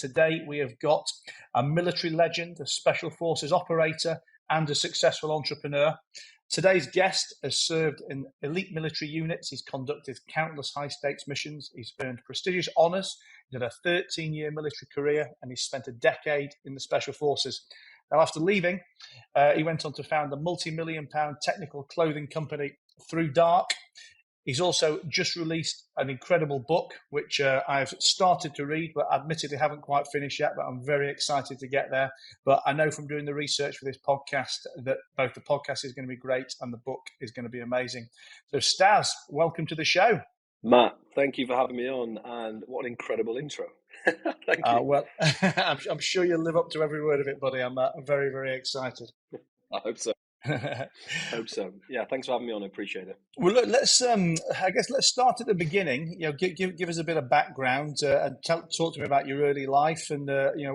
today we have got a military legend, a special forces operator, and a successful entrepreneur. Today's guest has served in elite military units. He's conducted countless high-stakes missions. He's earned prestigious honours. He's had a 13-year military career, and he's spent a decade in the special forces. Now, after leaving, he went on to found the multi-million-pound technical clothing company ThruDark. He's also just released an incredible book, which I've started to read, but admittedly haven't quite finished yet, but I'm very excited to get there. But I know from doing the research for this podcast that both the podcast is going to be great and the book is going to be amazing. So Staz, welcome to the show. Matt, thank you for having me on, and what an incredible intro. Thank you. Well, I'm sure you'll live up to every word of it, buddy. I'm very, very excited. I hope so. Hope so. Yeah, thanks for having me on. I appreciate it. Well, look, let's start at the beginning. Give us a bit of background and talk to me about your early life and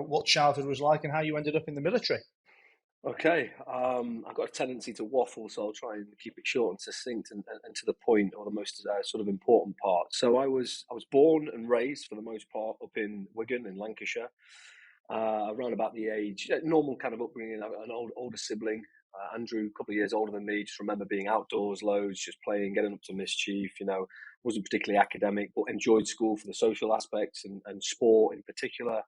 what childhood was like and how you ended up in the military. Okay, I've got a tendency to waffle, so I'll try and keep it short and succinct and to the point, or the most sort of important part. So I was born and raised for the most part up in Wigan in Lancashire. Around about the age, normal kind of upbringing. An older sibling. Andrew, a couple of years older than me, just remember being outdoors loads, just playing, getting up to mischief, wasn't particularly academic, but enjoyed school for the social aspects and sport in particular.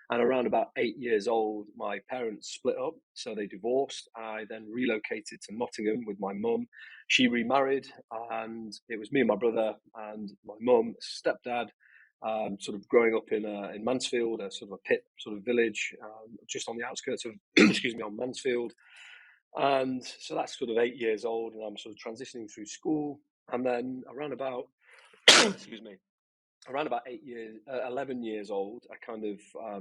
And around about 8 years old, my parents split up, so they divorced. I then relocated to Nottingham with my mum. She remarried, and it was me and my brother and my mum, stepdad, sort of growing up in Mansfield, a sort of a pit sort of village, just on the outskirts of, on Mansfield. And so that's sort of 8 years old, and I'm sort of transitioning through school. And then around about, around about 11 years old, I kind of,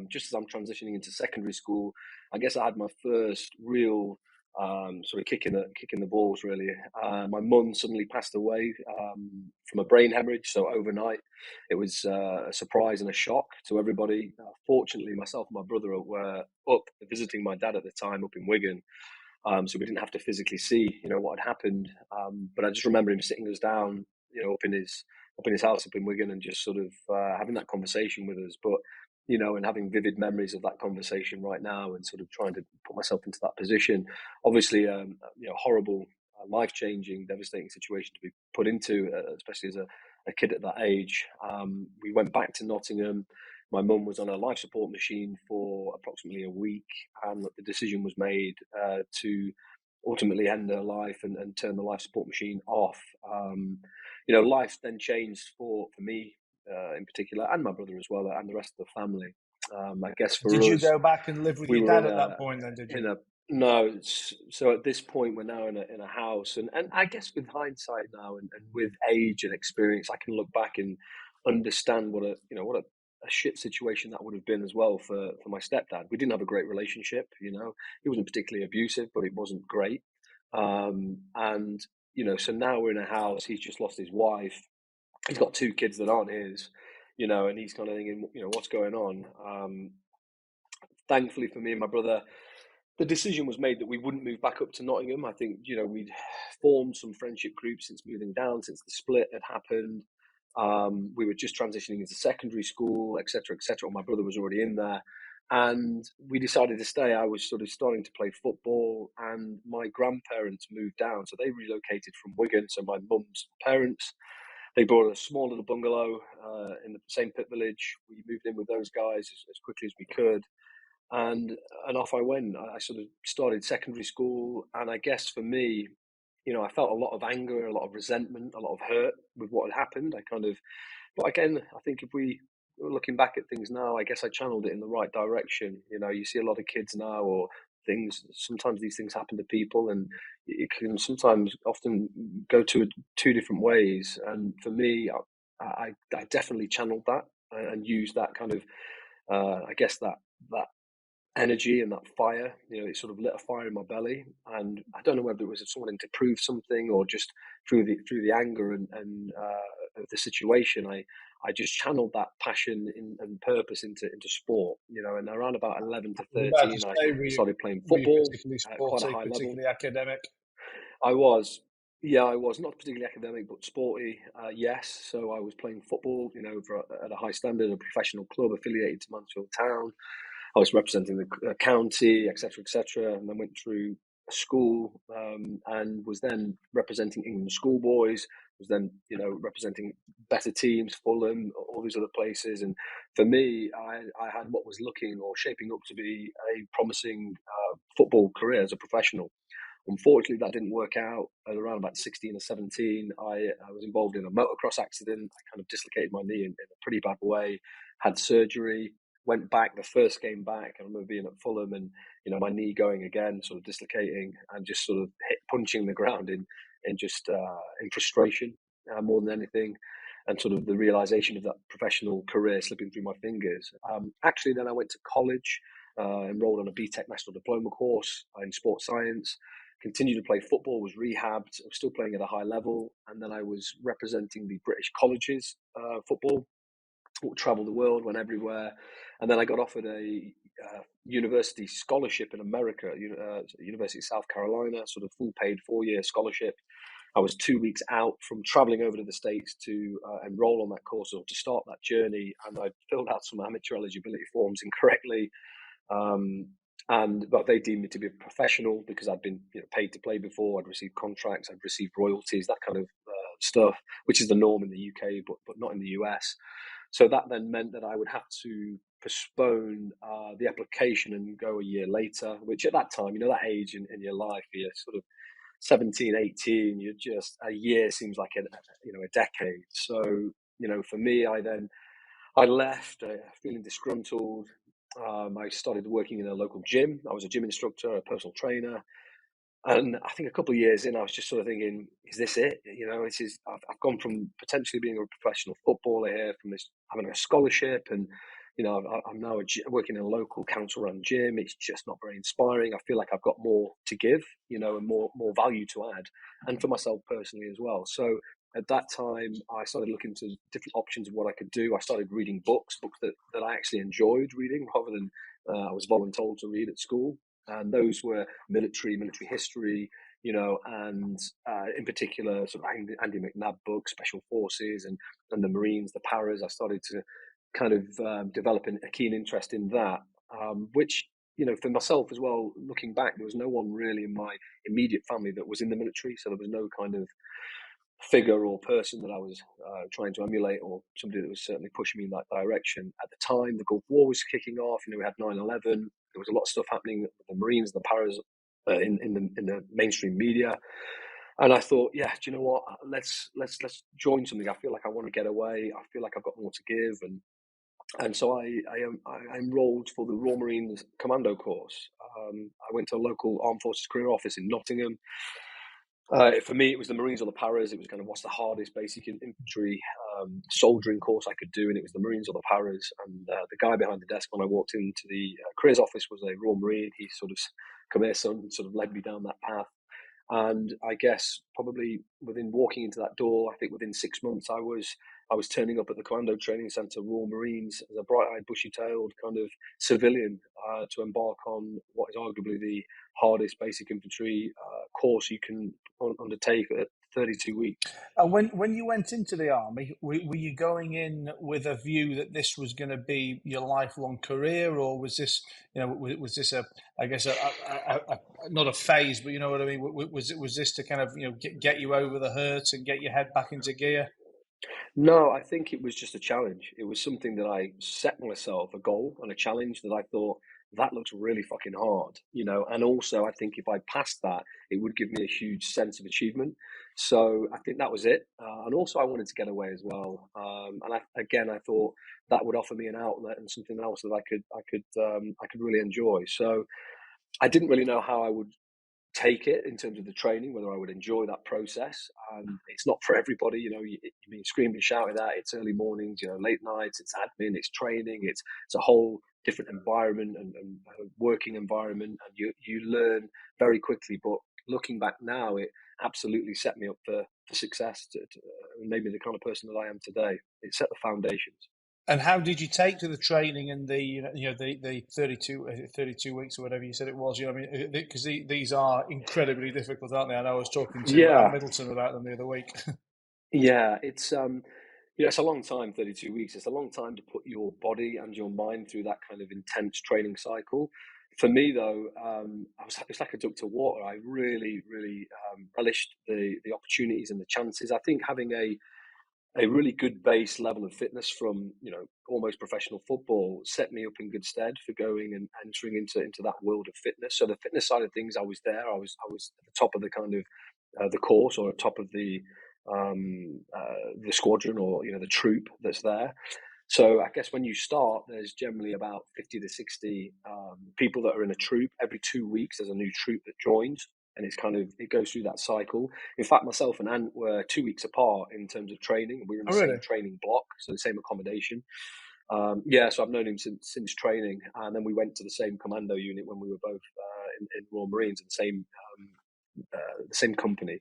just as I'm transitioning into secondary school, I guess I had my first real sort of kick in the balls, really. My mum suddenly passed away from a brain hemorrhage. So overnight, it was a surprise and a shock to everybody. Fortunately, myself and my brother were up visiting my dad at the time up in Wigan. So we didn't have to physically see, what had happened. But I just remember him sitting us down, up in his house up in Wigan, and just sort of having that conversation with us. But and having vivid memories of that conversation right now, and sort of trying to put myself into that position. Obviously, horrible, life-changing, devastating situation to be put into, especially as a kid at that age. We went back to Nottingham. My mum was on a life support machine for approximately a week, and the decision was made to ultimately end her life and turn the life support machine off. Life then changed for me in particular, and my brother as well, and the rest of the family. I guess for us, did you go back and live with your dad at that point? Then did you? No. So at this point, we're now in a house, and I guess with hindsight now, and with age and experience, I can look back and understand what a shit situation that would have been as well for my stepdad. We didn't have a great relationship, he wasn't particularly abusive, but it wasn't great. And so now we're in a house. He's just lost his wife. He's got 2 kids that aren't his, and he's kind of thinking, what's going on? Thankfully for me and my brother, the decision was made that we wouldn't move back up to Nottingham. I think, we'd formed some friendship groups since moving down, since the split had happened. We were just transitioning into secondary school, etc., etc. My brother was already in there, and we decided to stay. I was sort of starting to play football, and my grandparents moved down, so they relocated from Wigan. So my mum's parents, they bought a small little bungalow in the same pit village. We moved in with those guys as quickly as we could, and off I went. I sort of started secondary school, and I guess for me, I felt a lot of anger, a lot of resentment, a lot of hurt with what had happened. But again, I think if we were looking back at things now, I guess I channeled it in the right direction. You see a lot of kids now, or sometimes these things happen to people, and it can often go to 2 different ways. And for me, I definitely channeled that and used that kind of, I guess that energy and that fire. It sort of lit a fire in my belly, and I don't know whether it was wanting to prove something, or just through the anger and of the situation. I just channeled that passion and purpose into sport. And around about 11 to 13, I started playing football at quite a high level. Particularly academic. I was. Yeah, I was not particularly academic, but sporty. Yes, so I was playing football, at a high standard, a professional club affiliated to Mansfield Town. I was representing the county, etc., etc., and then went through school and was then representing England schoolboys. Was then, representing better teams, Fulham, all these other places. And for me, I had what was looking or shaping up to be a promising football career as a professional. Unfortunately, that didn't work out. At around about 16 or 17, I was involved in a motocross accident. I kind of dislocated my knee in a pretty bad way, had surgery, went back the first game back. I remember being at Fulham and, my knee going again, sort of dislocating and just sort of punching the ground in frustration more than anything. And sort of the realization of that professional career slipping through my fingers. Actually, then I went to college, enrolled on a BTEC National Diploma course in sports science, continued to play football, was rehabbed, I was still playing at a high level, and then I was representing the British colleges football, traveled the world, went everywhere, and then I got offered a university scholarship in America, University of South Carolina, sort of full paid 4-year scholarship. I was 2 weeks out from traveling over to the States to enroll on that course or to start that journey, and I filled out some amateur eligibility forms incorrectly. But they deemed me to be a professional because I'd been paid to play before. I'd received contracts, I'd received royalties, that kind of stuff, which is the norm in the UK, but not in the US. So that then meant that I would have to postpone the application and go a year later, which at that time, that age in your life, you're sort of 17, 18, you're just, a year seems like a decade. So, for me, I left feeling disgruntled. I started working in a local gym. I was a gym instructor, a personal trainer. And I think a couple of years in, I was just sort of thinking, is this it? I've gone from potentially being a professional footballer here, from this having a scholarship, and I'm now working in a local council-run gym. It's just not very inspiring. I feel like I've got more to give, and more value to add, and for myself personally as well. So at that time, I started looking to different options of what I could do. I started reading books that I actually enjoyed reading, rather than I was voluntold to read at school. And those were military history, and in particular, sort of Andy McNab books, Special Forces, and the Marines, the Paras. I started to kind of develop a keen interest in that, which, for myself as well, looking back, there was no one really in my immediate family that was in the military. So there was no kind of figure or person that I was trying to emulate, or somebody that was certainly pushing me in that direction. At the time, the Gulf War was kicking off. We had 9/11. There was a lot of stuff happening with the Marines, the Paras, in the mainstream media. And I thought, yeah, do you know what? Let's join something. I feel like I want to get away. I feel like I've got more to give, and so I enrolled for the Royal Marines Commando course. I went to a local Armed Forces career office in Nottingham. For me, it was the Marines or the Paras. It was kind of, what's the hardest basic infantry soldiering course I could do, and it was the Marines or the Paras. And the guy behind the desk when I walked into the careers office was a Royal Marine. He sort of, come here, son, sort of led me down that path. And I guess probably within walking into that door, I think within 6 months, I was turning up at the Commando Training Centre, Royal Marines, as a bright-eyed, bushy-tailed kind of civilian to embark on what is arguably the hardest basic infantry course you can undertake at 32 weeks. And when you went into the army, were you going in with a view that this was going to be your lifelong career, or was this, was this I guess not a phase, but you know what I mean? Was this to kind of, get you over the hurt and get your head back into gear? No, I think it was just a challenge. It was something that I set myself, a goal and a challenge that I thought, that looks really fucking hard, and also I think if I passed that, it would give me a huge sense of achievement. So I think that was it. And also I wanted to get away as well. And I thought that would offer me an outlet and something else that I could really enjoy. So I didn't really know how I would take it in terms of the training, whether I would enjoy that process. It's not for everybody, you're being screamed and shouted at. It's early mornings, late nights, it's admin, it's training, it's a whole different environment and working environment, and you learn very quickly. But looking back now, it absolutely set me up for success, to maybe the kind of person that I am today. It set the foundations. And how did you take to the training and the 32 weeks or whatever you said it was? I mean, because these are incredibly difficult, aren't they? I know I was talking to Yeah, Middleton about them the other week. yeah, it's a long time, 32 weeks. It's a long time to put your body and your mind through that kind of intense training cycle. For me, though, it's like a duck to water. I really, really relished the opportunities and the chances. I think having a really good base level of fitness from almost professional football set me up in good stead for going and entering into that world of fitness. So the fitness side of things, I was there. I was at the top of the kind of the course, or at top of the squadron, or the troop that's there. So I guess when you start, there's generally about 50 to 60 people that are in a troop. Every 2 weeks, there's a new troop that joins, and it goes through that cycle. In fact, myself and Ant were 2 weeks apart in terms of training. We were in the Oh, really? same training block, so the same accommodation. Yeah, so I've known him since training, and then we went to the same commando unit when we were both in Royal Marines, in the same company.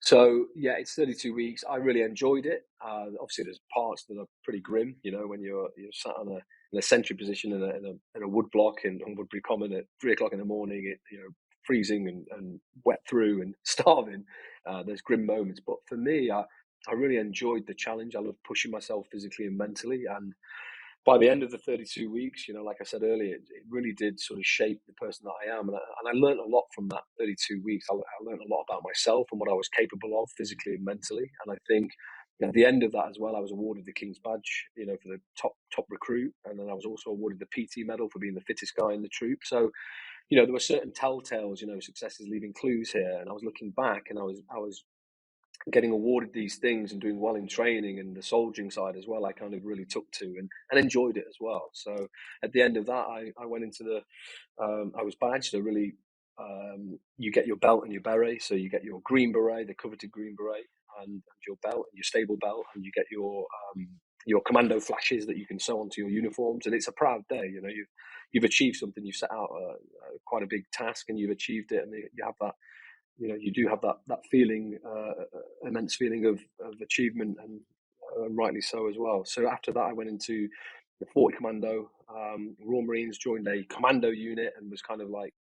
So yeah, it's 32 weeks. I really enjoyed it. Obviously, there's parts that are pretty grim. When you're sat in a sentry position in a wood block in Woodbury Common at 3 o'clock in the morning, freezing and wet through and starving. There's grim moments, but for me, I really enjoyed the challenge. I love pushing myself physically and mentally, and by the end of the 32 weeks, like I said earlier, it really did sort of shape the person that I am. And I learned a lot from that 32 weeks. I learned a lot about myself and what I was capable of physically and mentally. And I think at the end of that as well, I was awarded the King's Badge, for the top recruit. And then I was also awarded the PT medal for being the fittest guy in the troop. So, there were certain telltales, success is leaving clues here. And I was looking back, and I was getting awarded these things and doing well in training, and the soldiering side as well, I kind of really took to and enjoyed it as well. So at the end of that, I went into I was badged. So really, you get your belt and your beret. So you get your green beret, the coveted green beret, and your belt and your stable belt, and you get your commando flashes that you can sew onto your uniforms. And it's a proud day. You've achieved something. You've set out quite a big task, and you've achieved it, and you have that. You do have that feeling, immense feeling of achievement, and rightly so as well. So after that, I went into the 40 Commando, Royal Marines, joined a commando unit, and was kind of like,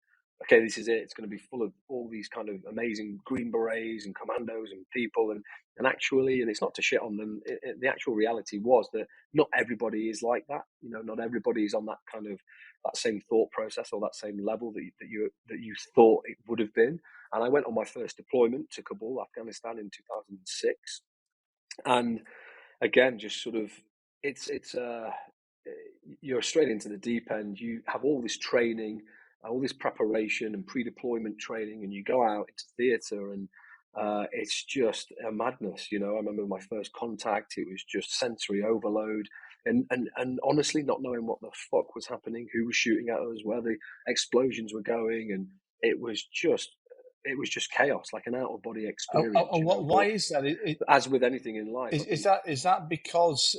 okay, this is it. It's going to be full of all these kind of amazing Green Berets and commandos and people, and actually, and it's not to shit on them. The actual reality was that not everybody is like that. Not everybody is on that kind of that same thought process, or that same level that you thought it would have been. And I went on my first deployment to Kabul, Afghanistan, in 2006. And again, just sort of, it's you're straight into the deep end. You have all this training, all this preparation and pre-deployment training, and you go out into theatre, and it's just a madness. I remember my first contact; it was just sensory overload, and honestly, not knowing what the fuck was happening, who was shooting at us, where the explosions were going, and it was just chaos, like an out of body experience. Why But is that? as with anything in life, I Is think that because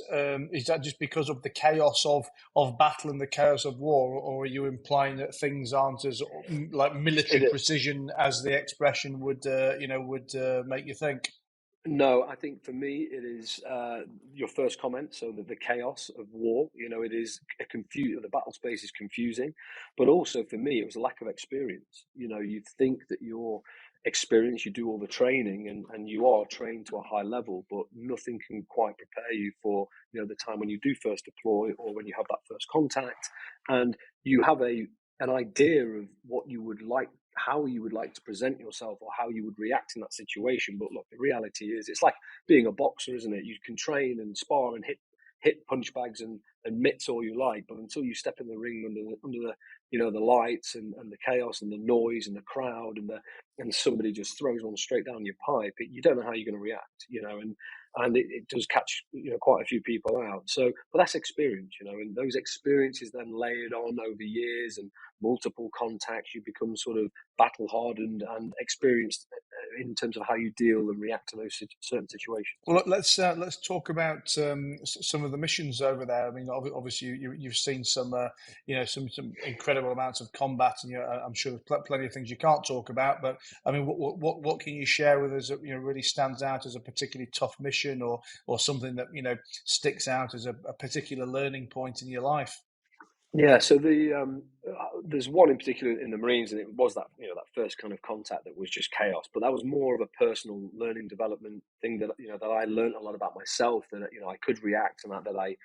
is that just because of the chaos of battle and the chaos of war, or are you implying that things aren't as like military it. precision as the expression would make you think? No, I think for me it is your first comment. So the chaos of war, it is the battle space is confusing, but also for me it was a lack of experience. You think that your experience, you do all the training, and you are trained to a high level, but nothing can quite prepare you for the time when you do first deploy, or when you have that first contact, and you have an idea of what you would like, how you would like to present yourself, or how you would react in that situation. But look, the reality is, it's like being a boxer, isn't it? You can train and spar and hit punch bags and mitts all you like, but until you step in the ring under the the lights and the chaos and the noise and the crowd, and somebody just throws one straight down your pipe, you don't know how you're going to react, and it does catch quite a few people out. So, but that's experience, and those experiences then layered on over years and multiple contacts, you become sort of battle hardened and experienced in terms of how you deal and react to those certain situations. Well, let's talk about some of the missions over there. I mean, obviously you've seen some some incredible amounts of combat, and I'm sure there's plenty of things you can't talk about. But I mean, what can you share with us that really stands out as a particularly tough mission, or something that sticks out as a particular learning point in your life? Yeah, so there's one in particular in the Marines, and it was that that first kind of contact that was just chaos. But that was more of a personal learning development thing that that I learned a lot about myself. That I could react, and that I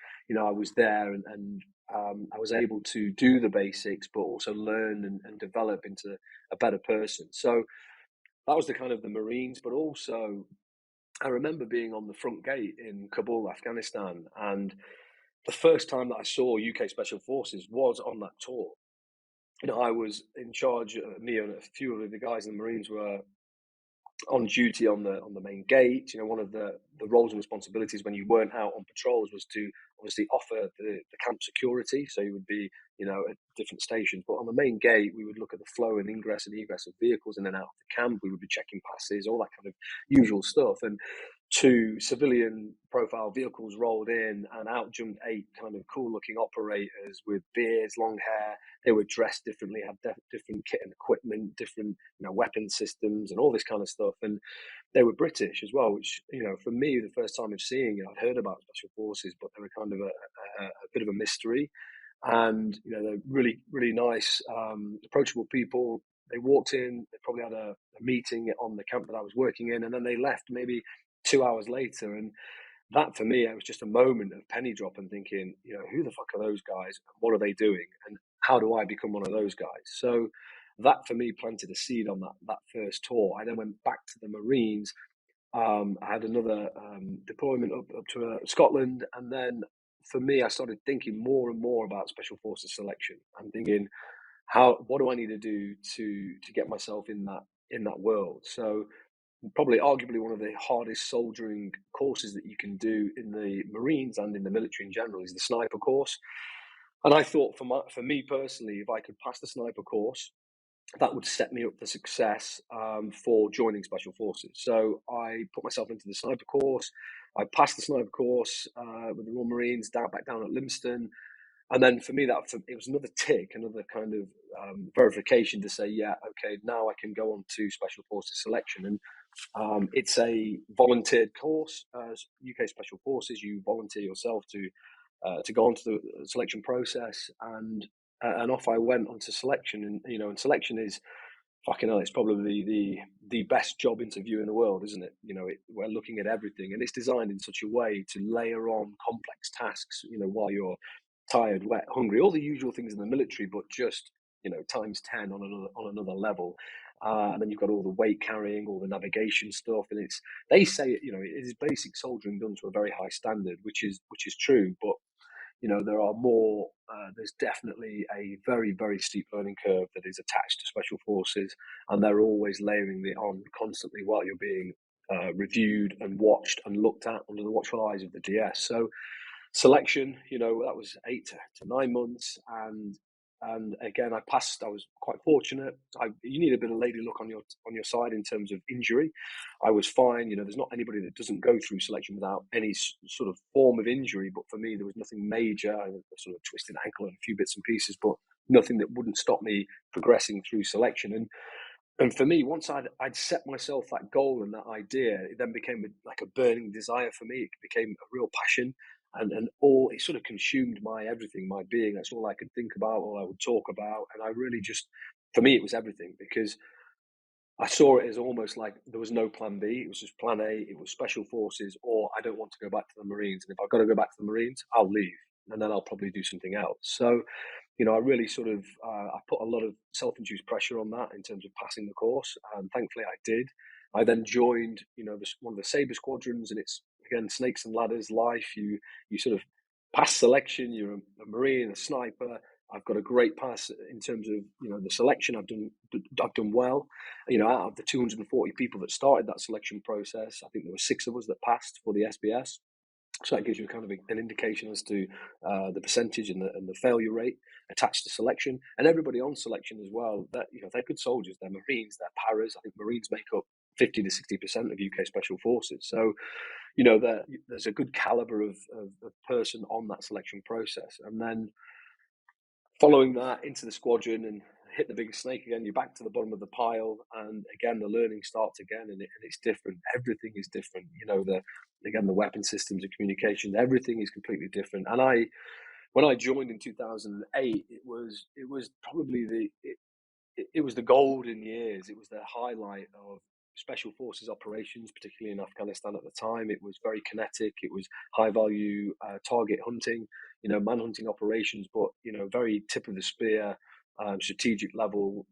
was there, and I was able to do the basics, but also learn and develop into a better person. So that was the kind of the Marines, but also I remember being on the front gate in Kabul, Afghanistan, and the first time that I saw UK Special Forces was on that tour. I was in charge. Me and a few of the guys in the Marines were on duty on the main gate. One of the roles and responsibilities when you weren't out on patrols was to obviously offer the camp security. So you would be at different stations, but on the main gate we would look at the flow and ingress and egress of vehicles in and out of the camp. We would be checking passes, all that kind of usual stuff. And two civilian profile vehicles rolled in, and out jumped 8 kind of cool looking operators with beards, long hair. They were dressed differently, had different kit and equipment, different weapon systems and all this kind of stuff. And they were British as well, which for me, the first time of seeing it, I'd heard about special forces, but they were kind of a bit of a mystery. And they're really, really nice, approachable people. They walked in, they probably had a meeting on the camp that I was working in, and then they left maybe 2 hours later. And that for me, it was just a moment of penny drop and thinking, who the fuck are those guys? What are they doing? And how do I become one of those guys? So that for me planted a seed on that first tour. I then went back to the Marines. I had another deployment up to Scotland, and then for me, I started thinking more and more about Special Forces selection. I'm thinking, what do I need to do to get myself in that world? So probably arguably one of the hardest soldiering courses that you can do in the Marines and in the military in general is the sniper course. And I thought for me personally, if I could pass the sniper course, that would set me up for success for joining Special Forces. So I put myself into the sniper course. I passed the sniper course with the Royal Marines back down at Lympstone. And then for me, it was another tick, another kind of verification to say, yeah, okay, now I can go on to Special Forces selection. And it's a volunteered course. UK Special Forces, you volunteer yourself to go onto the selection process, and off I went onto selection. And selection is fucking hell. It's probably the best job interview in the world, isn't it? We're looking at everything, and it's designed in such a way to layer on complex tasks. While you're tired, wet, hungry, all the usual things in the military, but just times 10 on another level. And then you've got all the weight carrying, all the navigation stuff, and they say it is basic soldiering done to a very high standard, which is true. But there are more. There's definitely a very, very steep learning curve that is attached to Special Forces, and they're always layering it on constantly while you're being reviewed and watched and looked at under the watchful eyes of the DS. So selection, that was 8 to 9 months, and again, I passed. I was quite fortunate. You need a bit of lady luck on your side in terms of injury. I was fine. There's not anybody that doesn't go through selection without any sort of form of injury. But for me, there was nothing major. I had a sort of twisted ankle and a few bits and pieces, but nothing that wouldn't stop me progressing through selection. And for me, once I'd set myself that goal and that idea, it then became like a burning desire for me. It became a real passion. And all it sort of consumed my everything, my being. That's all I could think about, all I would talk about. And I really for me, it was everything, because I saw it as almost like there was no plan B. It was just plan A. It was Special Forces, or I don't want to go back to the Marines. And if I've got to go back to the Marines, I'll leave, and then I'll probably do something else. So, I really sort of I put a lot of self-induced pressure on that in terms of passing the course, and thankfully I did. I then joined, one of the Sabre squadrons, and it's again snakes and ladders life. You sort of pass selection. You're a Marine, a sniper. I've got a great pass in terms of the selection. I've done well. Out of the 240 people that started that selection process, I think there were 6 of us that passed for the SBS. So that gives you kind of an indication as to the percentage and the failure rate attached to selection. And everybody on selection as well, that they're good soldiers. They're Marines, they're paras. I think Marines make up 50 to 60% of UK Special Forces. So, there's a good caliber of person on that selection process. And then following that into the squadron and hit the biggest snake again, you're back to the bottom of the pile. And again, the learning starts again, and it's different. Everything is different. The weapon systems, the communication, everything is completely different. And when I joined in 2008, it was probably it was the golden years. It was the highlight of special forces operations, particularly in Afghanistan at the time. It was very kinetic. It was high value target hunting, man-hunting operations, but very tip of the spear, strategic level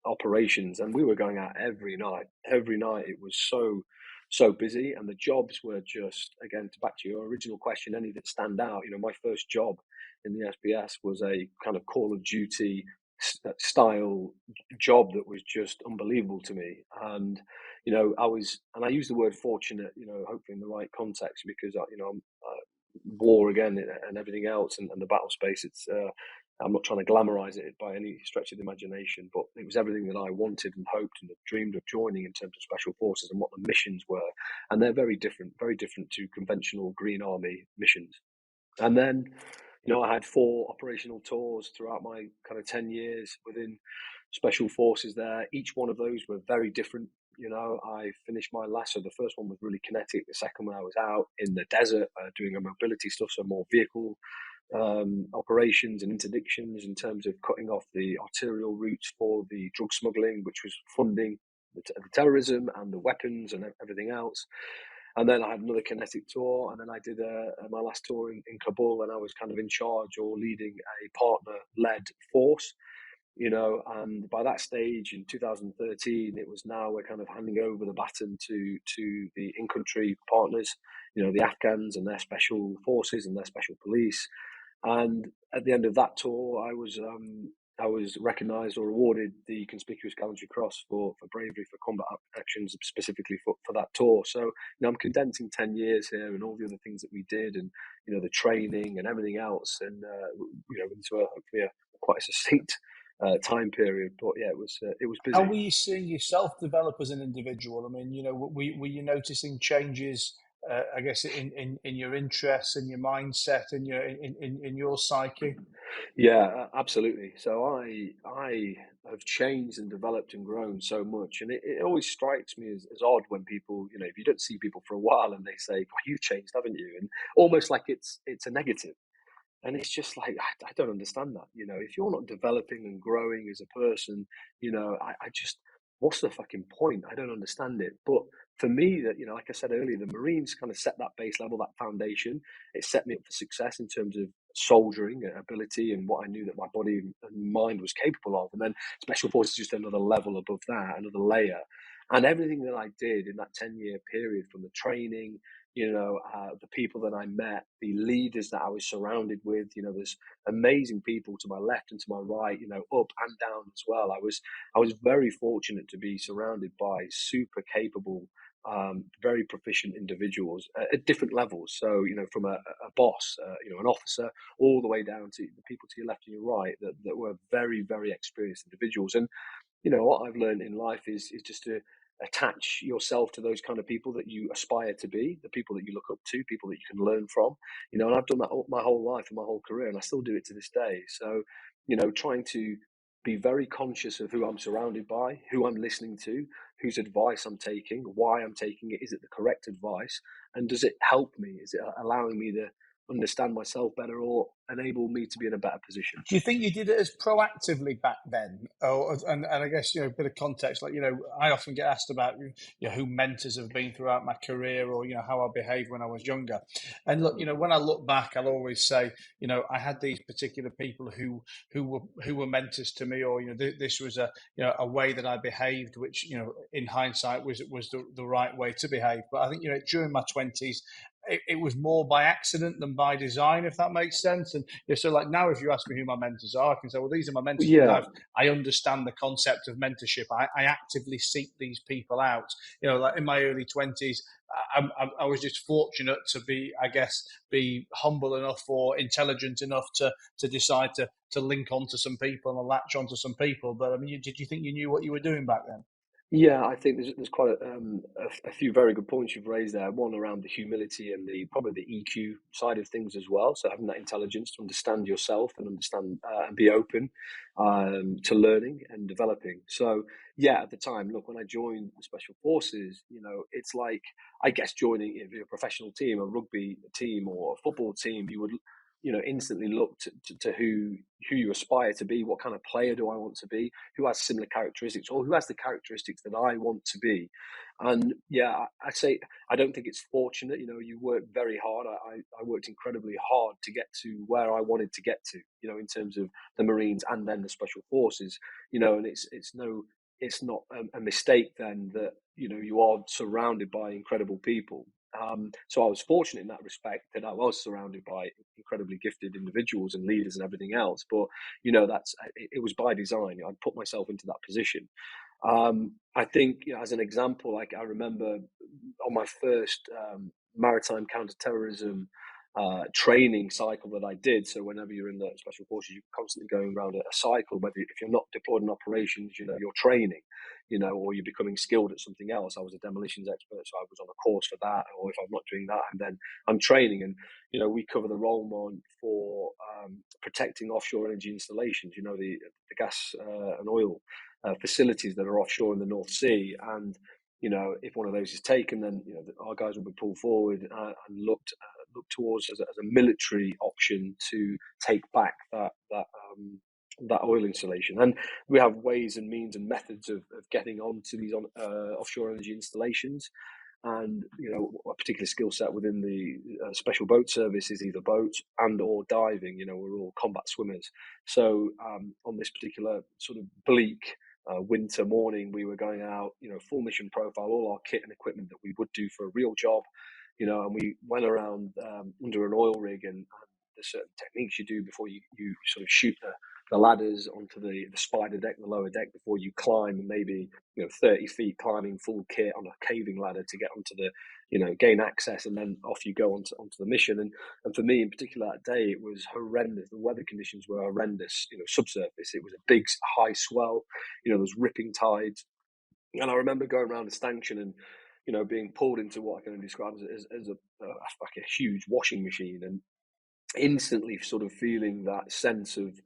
operations. And we were going out every night. Every night it was so busy, and the jobs were just, again, back to your original question, any that stand out. My first job in the SBS was a kind of Call of Duty style job that was just unbelievable to me. And I use the word fortunate, hopefully in the right context, because I'm war again and everything else, and the battle space. I'm not trying to glamorize it by any stretch of the imagination, but it was everything that I wanted and hoped and dreamed of joining in terms of special forces and what the missions were. And they're very different to conventional Green Army missions. And then I had 4 operational tours throughout my kind of 10 years within special forces there. Each one of those were very different. I finished my last, so the first one was really kinetic. The second one, I was out in the desert doing a mobility stuff, so more vehicle operations and interdictions in terms of cutting off the arterial routes for the drug smuggling, which was funding the terrorism and the weapons and everything else. And then I had another kinetic tour, and then I did my last tour in Kabul, and I was kind of in charge or leading a partner-led force, and by that stage in 2013, it was now we're kind of handing over the baton to the in-country partners, the Afghans and their special forces and their special police. And at the end of that tour, I was recognised or awarded the Conspicuous Gallantry Cross for bravery for combat actions, specifically for that tour. So I'm condensing 10 years here and all the other things that we did, and the training and everything else, and into hopefully quite a succinct time period. But yeah, it was busy. How were you seeing yourself develop as an individual? I mean, were you noticing changes? I guess in your interests, in your mindset, in your psyche. Yeah, absolutely. So I have changed and developed and grown so much, and it always strikes me as odd when people, if you don't see people for a while and they say, "Well, you've changed, haven't you?" And almost like it's a negative. And it's just like, I don't understand that. If you're not developing and growing as a person, I just, what's the fucking point? I don't understand it. But for me, that, like I said earlier, the Marines kind of set that base level, that foundation. It set me up for success in terms of soldiering ability and what I knew that my body and mind was capable of. And then special forces, just another level above that, another layer. And everything that I did in that 10-year period, from the training, the people that I met, the leaders that I was surrounded with, there's amazing people to my left and to my right, up and down as well. I was very fortunate to be surrounded by super capable, very proficient individuals at different levels. So, from a boss, an officer, all the way down to the people to your left and your right that were very, very experienced individuals. And, what I've learned in life is just to attach yourself to those kind of people that you aspire to be, the people that you look up to, people that you can learn from, and I've done that my whole life and my whole career, and I still do it to this day. So, trying to be very conscious of who I'm surrounded by, who I'm listening to, whose advice I'm taking, why I'm taking it. Is it the correct advice? And does it help me? Is it allowing me to understand myself better or enable me to be in a better position? Do you think you did it as proactively back then? And I guess, a bit of context, like, I often get asked about, who mentors have been throughout my career, or, how I behaved when I was younger. And look, when I look back, I'll always say, I had these particular people who were mentors to me, or, this was a way that I behaved, which, in hindsight was the right way to behave. But I think, during my 20s, it was more by accident than by design, if that makes sense. And so, like, now, if you ask me who my mentors are, I can say, well, these are my mentors. Yeah. I understand the concept of mentorship. I actively seek these people out. Like in my early 20s, I was just fortunate to be humble enough or intelligent enough to decide to link onto some people and latch onto some people. But I mean, did you think you knew what you were doing back then? Yeah, I think there's quite a few very good points you've raised there. One around the humility and probably the EQ side of things as well. So having that intelligence to understand yourself and understand and be open to learning and developing. So yeah, at the time, look, when I joined the Special Forces, it's like, I guess, joining, if you're a professional team, a rugby team or a football team, you would instantly look to who you aspire to be. What kind of player do I want to be? Who has similar characteristics, or who has the characteristics that I want to be? And yeah, I say, I don't think it's fortunate. You work very hard. I worked incredibly hard to get to where I wanted to get to, in terms of the Marines and then the Special Forces, and it's not a mistake then that, you are surrounded by incredible people. So I was fortunate in that respect, that I was surrounded by incredibly gifted individuals and leaders and everything else. But it was by design. I'd put myself into that position. I think, as an example, like, I remember on my first maritime counterterrorism training cycle that I did. So whenever you're in the Special Forces, you're constantly going around a cycle. Whether if you're not deployed in operations, you're training, or you're becoming skilled at something else. I was a demolitions expert, so I was on a course for that. Or if I'm not doing that, and then I'm training. And we cover the role for protecting offshore energy installations. The gas and oil facilities that are offshore in the North Sea. And if one of those is taken, then our guys will be pulled forward and look towards as a military option to take back that oil installation. And we have ways and means and methods of getting onto these offshore energy installations. And a particular skill set within the special boat service is either boat and or diving. We're all combat swimmers. So on this particular sort of bleak winter morning, we were going out, full mission profile, all our kit and equipment that we would do for a real job, and we went around under an oil rig, and there's certain techniques you do before you sort of shoot the ladders onto the spider deck, the lower deck, before you climb maybe 30 feet, climbing full kit on a caving ladder to get onto the gain access, and then off you go onto the mission. And for me in particular, that day, it was horrendous. The weather conditions were horrendous. Subsurface, it was a big high swell, those ripping tides. And I remember going around the stanchion and being pulled into what I can describe as like a huge washing machine, and instantly sort of feeling that sense of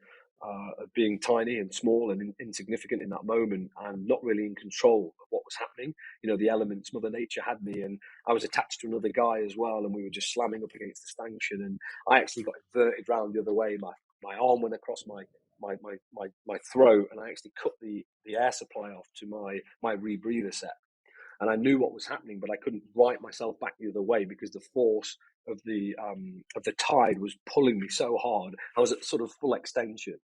being tiny and small and insignificant in that moment, and not really in control of what was happening. The elements, Mother Nature had me, and I was attached to another guy as well, and we were just slamming up against the stanchion, and I actually got inverted round the other way. My arm went across my throat, and I actually cut the air supply off to my rebreather set. And I knew what was happening, but I couldn't right myself back the other way because the force of the tide was pulling me so hard. I was at sort of full extension,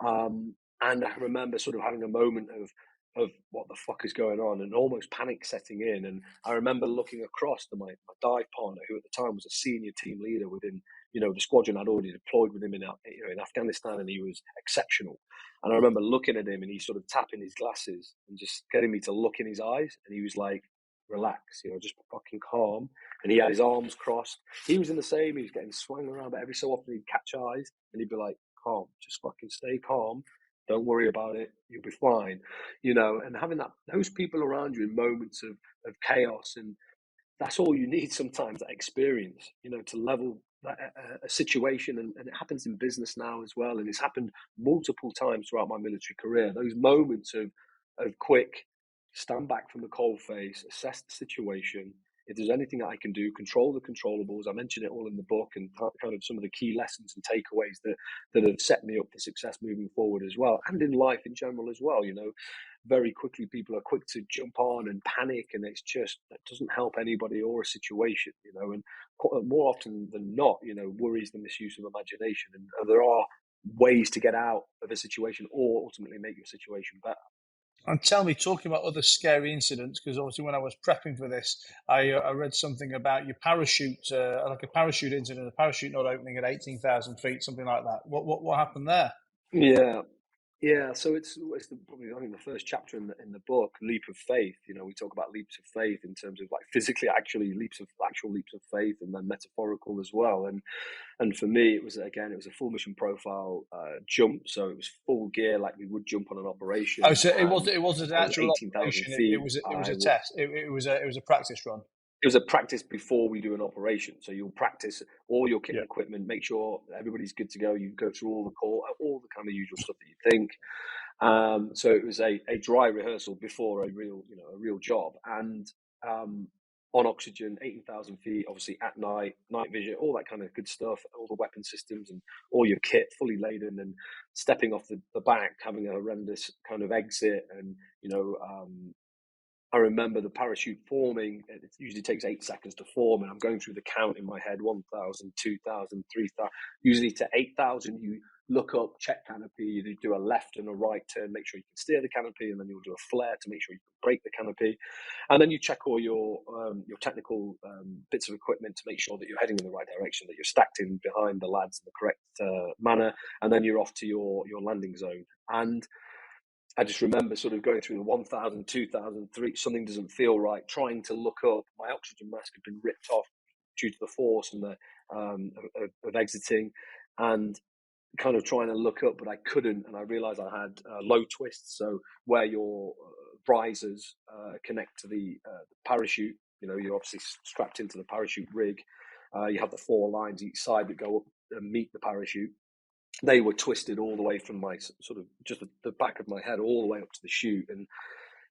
and I remember sort of having a moment of what the fuck is going on, and almost panic setting in. And I remember looking across to my dive partner, who at the time was a senior team leader within the squadron I'd already deployed with him in Afghanistan, and he was exceptional. And I remember looking at him, and he's sort of tapping his glasses and just getting me to look in his eyes. And he was like, relax, just fucking calm. And he had his arms crossed. He was in the same, he was getting swung around, but every so often he'd catch eyes and he'd be like, calm, just fucking stay calm. Don't worry about it. You'll be fine. And having those people around you in moments of chaos, and that's all you need sometimes, that experience, to level a situation. And it happens in business now as well. And it's happened multiple times throughout my military career. Those moments of quick stand back from the cold face, assess the situation. If there's anything that I can do, control the controllables. I mentioned it all in the book, and kind of some of the key lessons and takeaways that have set me up for success moving forward as well, and in life in general as well. Very quickly, people are quick to jump on and panic, and that doesn't help anybody or a situation. And more often than not, worry is the misuse of imagination, and there are ways to get out of a situation or ultimately make your situation better. And tell me, talking about other scary incidents, because obviously when I was prepping for this, I read something about your parachute, like a parachute incident, a parachute not opening at 18,000 feet, something like that. What happened there? Yeah. Yeah, so it's probably I think the first chapter in the book, leap of faith. You know, we talk about leaps of faith in terms of like physically, actually actual leaps of faith, and then metaphorical as well. And for me, it was a full mission profile jump, so it was full gear like we would jump on an Oh, operation, so and it wasn't an I was actual 18,000 operation. It feet. was a test. It was a practice run. It was a practice before we do an operation. So you'll practice all your kit Yeah. and equipment, make sure everybody's good to go. You go through all the kind of usual stuff that you think. So it was a dry rehearsal before a real job, and um, on oxygen, 18,000 feet, obviously at night vision, all that kind of good stuff, all the weapon systems and all your kit fully laden, and stepping off the back, having a horrendous kind of exit, and I remember the parachute forming. It usually takes 8 seconds to form, and I'm going through the count in my head: 1,000, 2,000, 3,000. Usually to 8,000, you look up, check canopy, you do a left and a right turn, make sure you can steer the canopy, and then you'll do a flare to make sure you can break the canopy, and then you check all your technical bits of equipment to make sure that you're heading in the right direction, that you're stacked in behind the lads in the correct manner, and then you're off to your landing zone. And I just remember sort of going through the 1,000, 2,000, 3, something doesn't feel right, trying to look up. My oxygen mask had been ripped off due to the force and the of exiting, and kind of trying to look up, but I couldn't. And I realized I had low twists. So where your risers connect to the parachute, you know, you're obviously strapped into the parachute rig. You have the 4 lines each side that go up and meet the parachute. They were twisted all the way from my sort of just the back of my head all the way up to the chute. And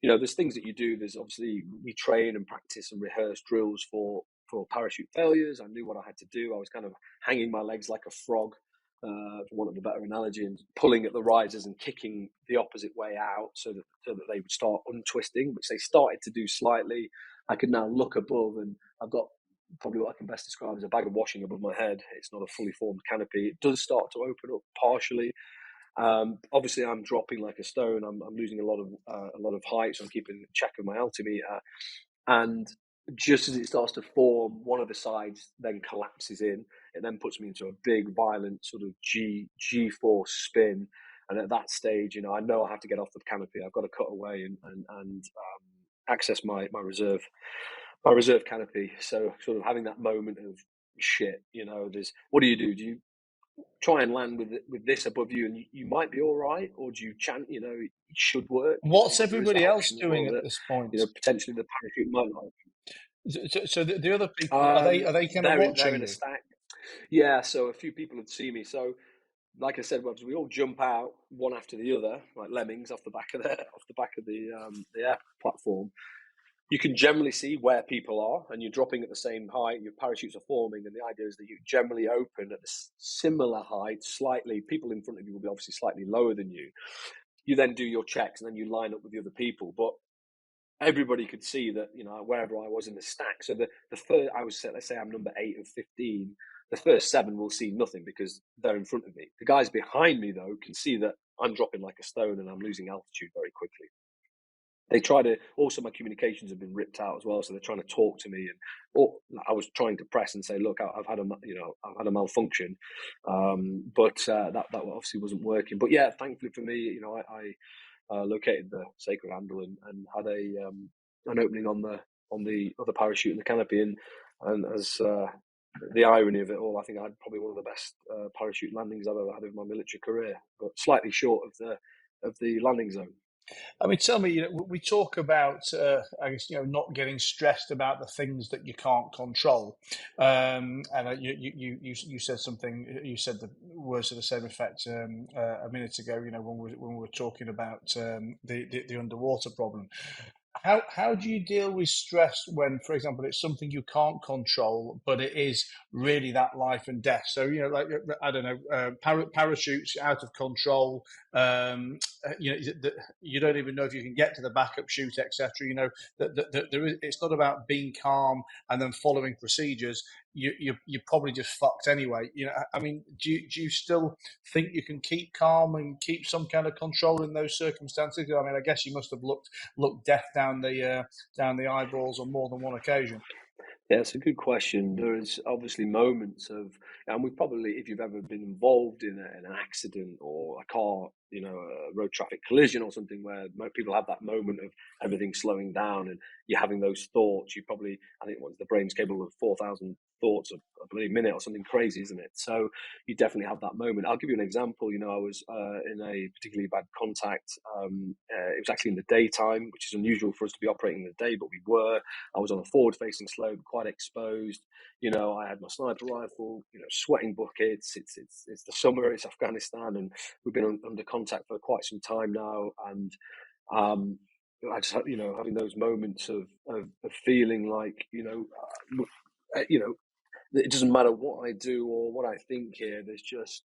there's things that you do. There's obviously we train and practice and rehearse drills for parachute failures. I knew what I had to do. I was kind of hanging my legs like a frog, for want of a better analogy, and pulling at the risers and kicking the opposite way out so that they would start untwisting, which they started to do slightly. I could now look above, and I've got probably what I can best describe as a bag of washing above my head. It's not a fully formed canopy. It does start to open up partially. Obviously, I'm dropping like a stone. I'm losing a lot of height, so I'm keeping check of my altimeter. And just as it starts to form, one of the sides then collapses in. It then puts me into a big, violent sort of G force spin. And at that stage, I know I have to get off the canopy. I've got to cut away and access my reserve canopy. So sort of having that moment of shit, there's what do? Do you try and land with this above you and you might be all right, or do you chant, it should work, What's but there is that everybody else option as doing well at that, this point? potentially the parachute might not. So the other people, are they kind of They're watching in a you? stack. Yeah, so a few people had seen me. So like I said, we all jump out one after the other, like lemmings off the back of the air platform. You can generally see where people are, and you're dropping at the same height. Your parachutes are forming, and the idea is that you generally open at a similar height, slightly. People in front of you will be obviously slightly lower than you. You then do your checks, and then you line up with the other people. But everybody could see that, wherever I was in the stack. So the first, let's say I'm number 8 of 15. The first 7 will see nothing because they're in front of me. The guys behind me, though, can see that I'm dropping like a stone and I'm losing altitude very quickly. They try to also, my communications have been ripped out as well, so they're trying to talk to me, and I was trying to press and say, look, I've had a malfunction, but that obviously wasn't working. But yeah, thankfully for me, I located the sacred handle and had an opening on the other parachute in the canopy, and as the irony of it all, I think I had probably one of the best parachute landings I've ever had in my military career, but slightly short of the landing zone. I mean, tell me, we talk about, I guess, not getting stressed about the things that you can't control. And you said something. You said the words to the same effect a minute ago. When we were talking about the underwater problem. How do you deal with stress when, for example, it's something you can't control, but it is really that life and death? So like I don't know, parachutes out of control. You don't even know if you can get to the backup chute, etc. It's not about being calm and then following procedures. You're probably just fucked anyway. I mean, do you still think you can keep calm and keep some kind of control in those circumstances? I mean, I guess you must have looked death down the eyeballs on more than one occasion. Yeah, it's a good question. There's obviously moments of, and we probably, if you've ever been involved in an accident or a car, a road traffic collision or something where people have that moment of everything slowing down and you're having those thoughts. You probably, I think, once the brain's capable of 4,000 thoughts a bloody minute or something crazy, isn't it? So you definitely have that moment. I'll give you an example. I was in a particularly bad contact. It was actually in the daytime, which is unusual for us to be operating in the day, but we were. I was on a forward-facing slope, quite exposed. I had my sniper rifle. Sweating buckets. It's the summer. It's Afghanistan, and we've been under contact for quite some time now. And I just, having those moments of feeling like, it doesn't matter what I do or what I think here. There's just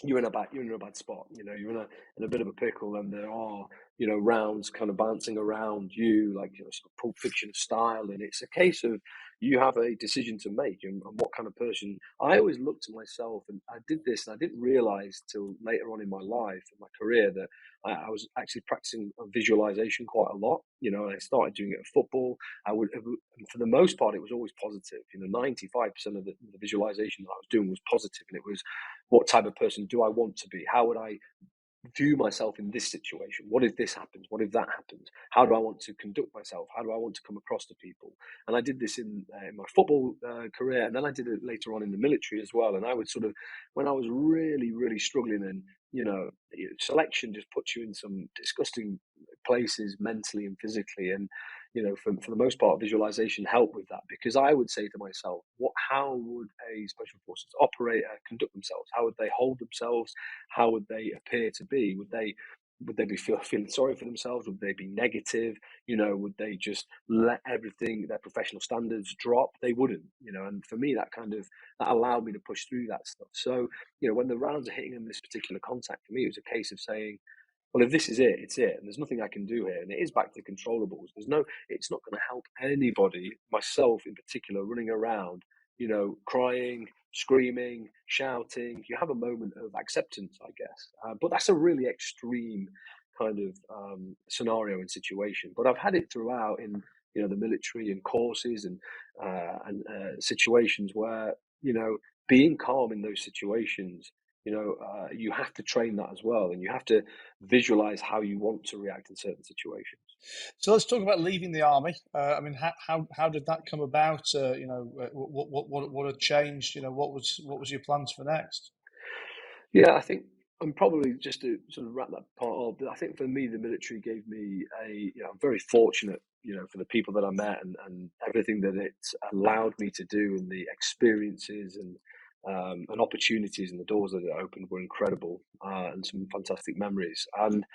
you're in a bad spot. You're in a bit of a pickle, and there are rounds kind of bouncing around you, like sort of Pulp Fiction style. And it's a case of you have a decision to make, and what kind of person. I always looked at myself, and I did this, and I didn't realize till later on in my life, in my career, that I was actually practicing visualization quite a lot. And I started doing it at football. And for the most part, it was always positive. 95% of the visualization that I was doing was positive, and it was, what type of person do I want to be? How would I view myself in this situation? What if this happens? What if that happens? How do I want to conduct myself? How do I want to come across to people? And I did this in my football career, and then I did it later on in the military as well. And I would sort of, when I was really, really struggling, and selection just puts you in some disgusting places mentally and physically. And for the most part, visualization helped with that, because I would say to myself, how would a special forces operator conduct themselves? How would they hold themselves? How would they appear to be? Would they be feeling sorry for themselves? Would they be negative? Would they just let everything, their professional standards, drop? They wouldn't. And for me, that allowed me to push through that stuff. So when the rounds are hitting in this particular contact, for me, it was a case of saying, well, if this is it, it's it, and there's nothing I can do here. And it is back to controllables. It's not going to help anybody, myself in particular, running around, crying, screaming, shouting. You have a moment of acceptance, I guess. But that's a really extreme kind of scenario and situation. But I've had it throughout in, the military and courses and situations where, being calm in those situations, you have to train that as well, and you have to visualize how you want to react in certain situations. So let's talk about leaving the army. I mean, how did that come about? What had changed? What was your plans for next? Yeah, I think I'm probably, just to sort of wrap that part up. I think for me, the military gave me I'm very fortunate, for the people that I met, and everything that it allowed me to do, and the experiences and opportunities and the doors that it opened were incredible, and some fantastic memories. And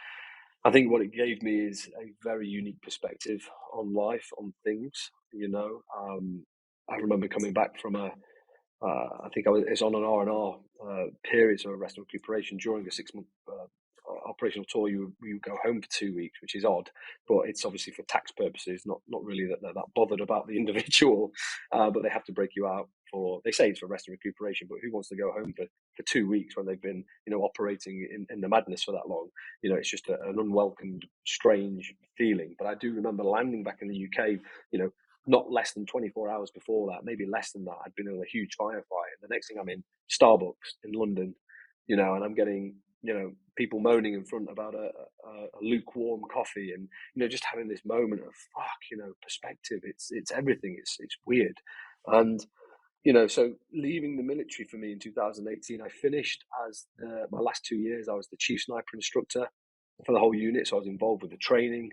I think what it gave me is a very unique perspective on life, on things. I remember coming back from I think it's on an R&R period, so a rest and recuperation during a 6-month operational tour. You go home for 2 weeks, which is odd, but it's obviously for tax purposes. Not really that they're that bothered about the individual, but they have to break you out for. They say it's for rest and recuperation, but who wants to go home for 2 weeks when they've been operating in the madness for that long? It's just an unwelcomed, strange feeling. But I do remember landing back in the UK. Not less than 24 hours before that, maybe less than that, I'd been in a huge firefight. And the next thing, I'm in Starbucks in London, and I'm getting, people moaning in front about a lukewarm coffee, and, just having this moment of perspective. It's everything. It's weird. And, so leaving the military for me in 2018, I finished as my last 2 years, I was the chief sniper instructor for the whole unit. So I was involved with the training,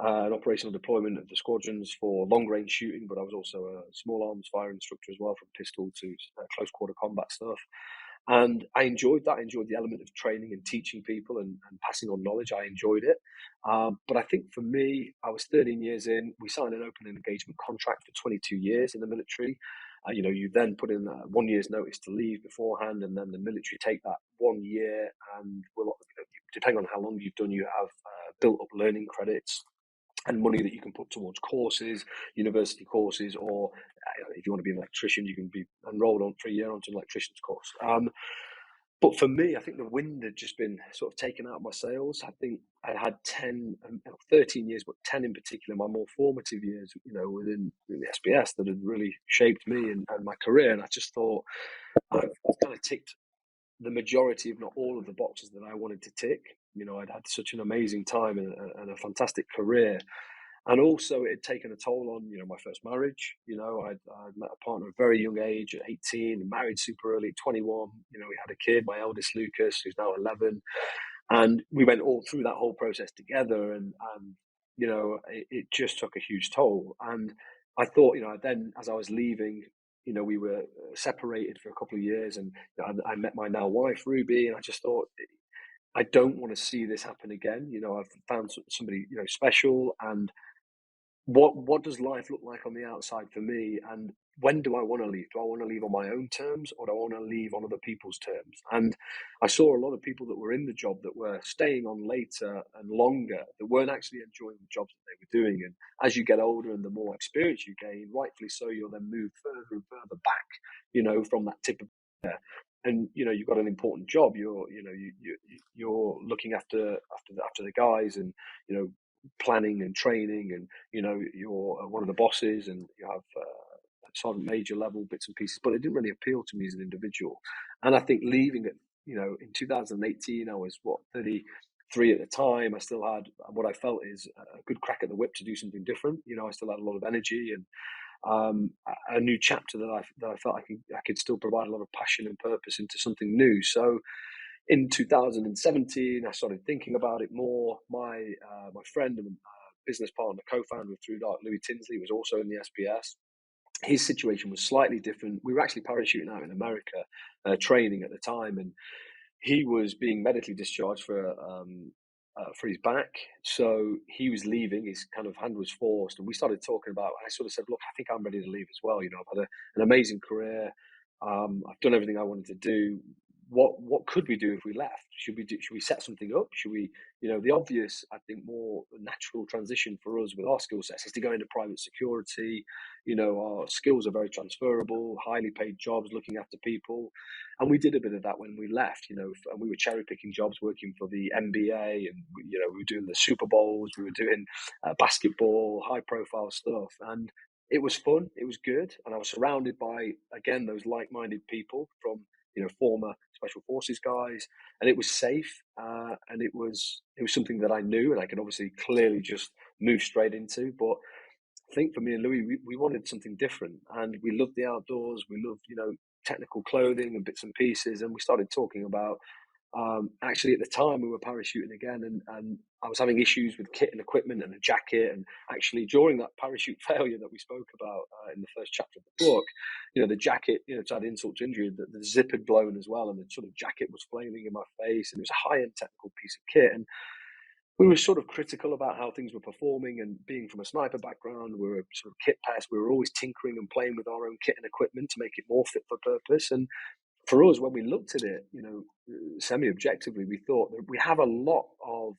and operational deployment of the squadrons for long range shooting, but I was also a small arms fire instructor as well, from pistol to close quarter combat stuff. And I enjoyed that. I enjoyed the element of training and teaching people and passing on knowledge. I enjoyed it. But I think for me, I was 13 years in. We signed an open engagement contract for 22 years in the military. You then put in 1 year's notice to leave beforehand, and then the military take that 1 year, and depending on how long you've done, you have built up learning credits and money that you can put towards courses, university courses, or if you want to be an electrician, you can be enrolled on for a year onto an electrician's course. But for me, I think the wind had just been sort of taken out of my sails. I think I had 13 years, but 10 in particular, my more formative years, within the SBS that had really shaped me and my career. And I just thought I've kind of ticked the majority, if not all of the boxes that I wanted to tick. I'd had such an amazing time and a fantastic career. And also it had taken a toll on, my first marriage. I'd met a partner at a very young age at 18 and married super early at 21. We had a kid, my eldest Lucas, who's now 11. And we went all through that whole process together. And it just took a huge toll. And I thought, then as I was leaving, we were separated for a couple of years, and I met my now wife, Ruby, and I just thought, I don't want to see this happen again. I've found somebody, special, and what does life look like on the outside for me, and when do I want to leave? Do I want to leave on my own terms, or do I want to leave on other people's terms? And I saw a lot of people that were in the job that were staying on later and longer, that weren't actually enjoying the jobs that they were doing. And as you get older and the more experience you gain, rightfully so, you'll then move further and further back, from that tip of there. And you've got an important job. You're looking after the guys, and planning and training, and you're one of the bosses, and you have sergeant major level bits and pieces, but it didn't really appeal to me as an individual. And I think leaving it, in 2018, I was 33 at the time. I still had what I felt is a good crack at the whip to do something different. I still had a lot of energy and a new chapter that I felt I could still provide a lot of passion and purpose into something new. So in 2017, I started thinking about it more. My friend and business partner, co-founder of ThruDark, Louis Tinsley, was also in the SBS. His situation was slightly different. We were actually parachuting out in America, training at the time, and he was being medically discharged for his back. So he was leaving. His kind of hand was forced, and we started talking about. I sort of said, "Look, I think I'm ready to leave as well. I've had an amazing career. I've done everything I wanted to do. What could we do if we left? Should we set something up? Should we, the obvious, I think, more natural transition for us with our skill sets is to go into private security. Our skills are very transferable, highly paid jobs, looking after people. And we did a bit of that when we left, and we were cherry picking jobs, working for the NBA, and, we were doing the Super Bowls, we were doing basketball, high profile stuff. And it was fun. It was good. And I was surrounded by, again, those like-minded people from, former special forces guys, and it was safe, and it was something that I knew, and I could obviously clearly just move straight into. But I think for me and Louis, we wanted something different, and we loved the outdoors. We loved, technical clothing and bits and pieces, and we started talking about. Actually, at the time, we were parachuting again, and I was having issues with kit and equipment and a jacket. And actually, during that parachute failure that we spoke about in the first chapter of the book, the jacket, to add insult to injury, the zip had blown as well, and the sort of jacket was flaming in my face, and it was a high-end technical piece of kit. And we were sort of critical about how things were performing, and being from a sniper background, we were sort of kit pests. We were always tinkering and playing with our own kit and equipment to make it more fit for purpose. And for us, when we looked at it, semi-objectively, we thought that we have a lot of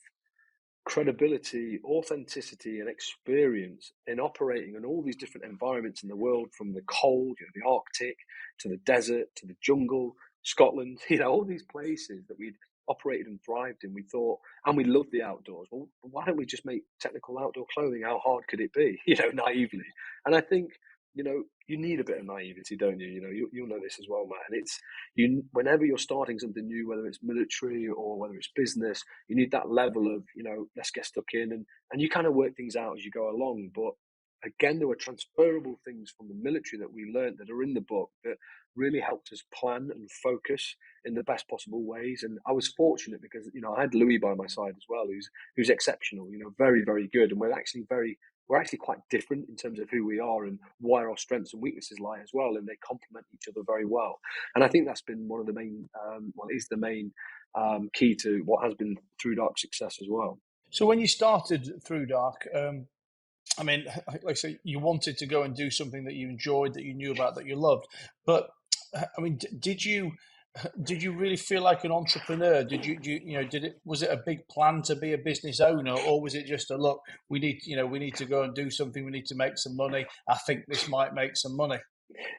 credibility, authenticity, and experience in operating in all these different environments in the world, from the cold, the Arctic, to the desert, to the jungle, Scotland, all these places that we'd operated and thrived in. We thought, and we loved the outdoors. Well, why don't we just make technical outdoor clothing? How hard could it be? Naively. And I think, you need a bit of naivety, don't you? You'll know this as well, Matt. And it's whenever you're starting something new, whether it's military or whether it's business, you need that level of, let's get stuck in, and you kind of work things out as you go along. But again, there were transferable things from the military that we learned that are in the book that really helped us plan and focus in the best possible ways. And I was fortunate because, I had Louis by my side as well, who's exceptional, very, very good. And we're actually quite different in terms of who we are and where our strengths and weaknesses lie as well. And they complement each other very well. And I think that's been one of the main, is the main key to what has been ThruDark's success as well. So when you started ThruDark, I mean, like I say, you wanted to go and do something that you enjoyed, that you knew about, that you loved. But I mean, did you really feel like an entrepreneur? Was it a big plan to be a business owner, or was it just a look? We need to go and do something. We need to make some money. I think this might make some money.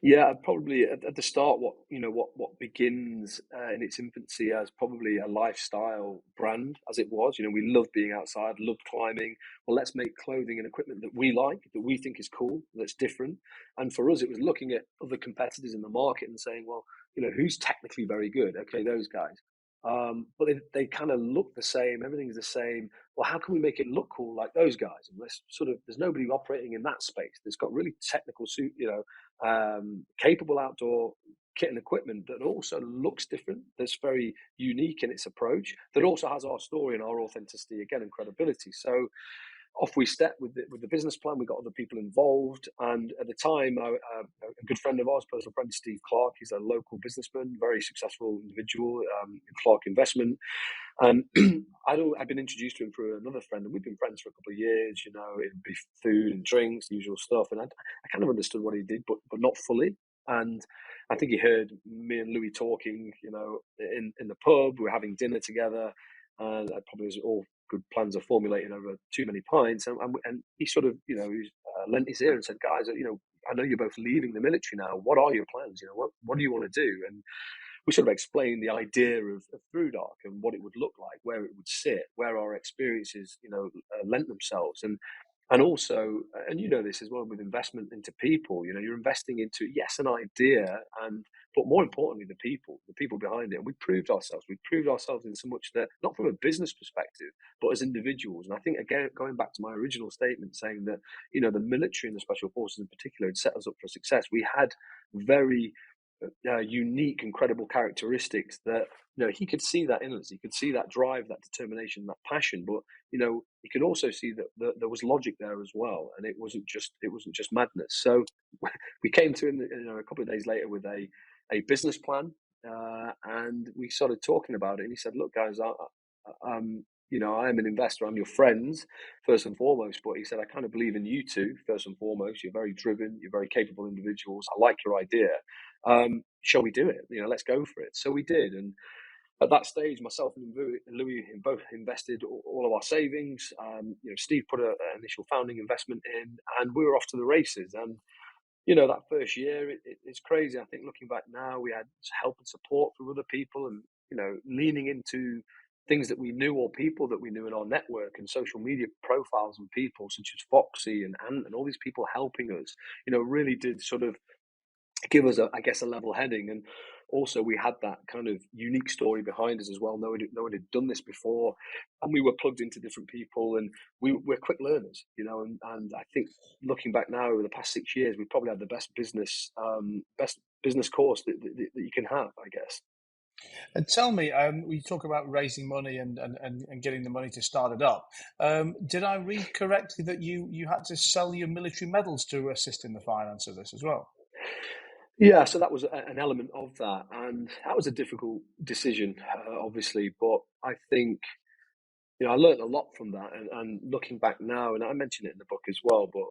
Yeah, probably at the start, what begins in its infancy as probably a lifestyle brand, as it was. We loved being outside, loved climbing. Well, let's make clothing and equipment that we like, that we think is cool, that's different. And for us, it was looking at other competitors in the market and saying, well, who's technically very good? Okay, those guys. But they kind of look the same. Everything's the same. Well, how can we make it look cool like those guys? And there's nobody operating in that space that's got really technical suit, capable outdoor kit and equipment that also looks different, that's very unique in its approach, that also has our story and our authenticity again and credibility. So off we stepped with the business plan. We got other people involved, and at the time, a good friend of ours, personal friend, Steve Clark. He's a local businessman, very successful individual in Clark Investment, and I'd been introduced to him through another friend, and we've been friends for a couple of years. It'd be food and drinks, the usual stuff, and I kind of understood what he did, but not fully. And I think he heard me and Louis talking, in the pub. We were having dinner together, and that probably was all good plans are formulating over too many pints. And he sort of, lent his ear and said, guys, I know you're both leaving the military now. What are your plans? What do you want to do? And we sort of explained the idea of ThruDark and what it would look like, where it would sit, where our experiences, lent themselves. And also, and this as well, with investment into people, you're investing into, yes, an idea, but more importantly, the people behind it. And we proved ourselves. We proved ourselves in so much that, not from a business perspective, but as individuals. And I think, again, going back to my original statement saying that, the military and the special forces in particular had set us up for success. We had very unique and credible characteristics that he could see that in us. He could see that drive, that determination, that passion. But he could also see that there was logic there as well, and it wasn't just madness. So we came to him, a couple of days later with a business plan, and we started talking about it. And he said, "Look, guys, I am an investor. I'm your friends first and foremost. But he said, I kind of believe in you two first and foremost. You're very driven. You're very capable individuals. I like your idea. Shall we do it? Let's go for it." So we did. And at that stage, myself and Louis both invested all of our savings. Steve put an initial founding investment in, and we were off to the races. And that first year, it's crazy. I think looking back now, we had help and support from other people, and leaning into things that we knew or people that we knew in our network and social media profiles and people such as Foxy and Ant and all these people helping us, really did sort of give us, a level heading. And also we had that kind of unique story behind us as well. No one had done this before, and we were plugged into different people, and we're quick learners, and I think looking back now over the past 6 years, we probably had the best business course that you can have, I guess. And tell me, we talk about raising money and getting the money to start it up. Did I read correctly that you had to sell your military medals to assist in the finance of this as well? Yeah, so that was an element of that, and that was a difficult decision, obviously. But I think I learned a lot from that, and looking back now, and I mentioned it in the book as well. But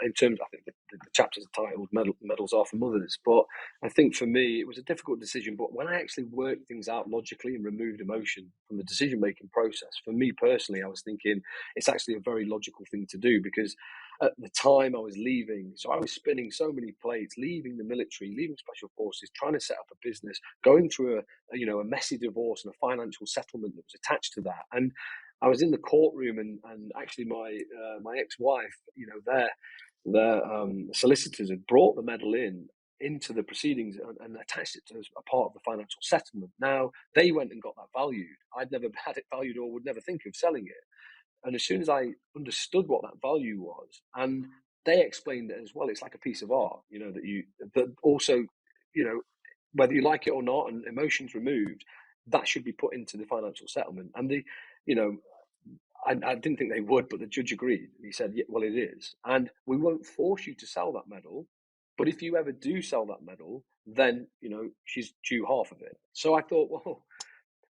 in terms, I think the chapter's titled "Medals Are for Mothers." But I think for me, it was a difficult decision. But when I actually worked things out logically and removed emotion from the decision-making process, for me personally, I was thinking it's actually a very logical thing to do, because at the time I was leaving, so I was spinning so many plates, leaving the military, leaving special forces, trying to set up a business, going through a messy divorce and a financial settlement that was attached to that, and I was in the courtroom, and actually my ex-wife, their solicitors had brought the medal into the proceedings and attached it to as a part of the financial settlement. Now they went and got that valued. I'd never had it valued or would never think of selling it. And as soon as I understood what that value was, and they explained it as well, it's like a piece of art, that also, whether you like it or not, and emotions removed, that should be put into the financial settlement. And you know, I didn't think they would, but the judge agreed. He said, "Yeah, well, it is, and we won't force you to sell that medal, but if you ever do sell that medal, then she's due half of it." So I thought, well,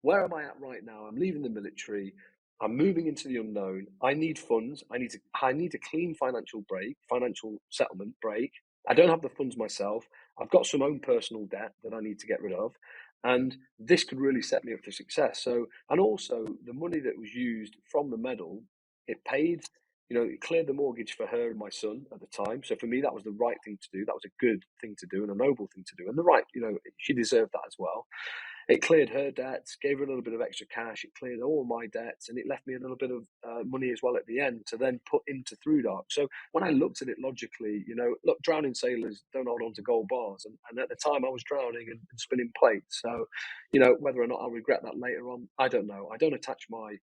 where am I at right now? I'm leaving the military. I'm moving into the unknown. I need funds. I need a clean financial settlement break. I don't have the funds myself. I've got some own personal debt that I need to get rid of. And this could really set me up for success. So, and also the money that was used from the medal, it paid it cleared the mortgage for her and my son at the time. So for me, that was the right thing to do. That was a good thing to do and a noble thing to do. And she deserved that as well. It cleared her debts, gave her a little bit of extra cash. It cleared all my debts, and it left me a little bit of money as well at the end to then put into ThruDark. So when I looked at it logically, look, drowning sailors don't hold on to gold bars, and at the time I was drowning and spinning plates. So, whether or not I'll regret that later on, I don't know. I don't attach my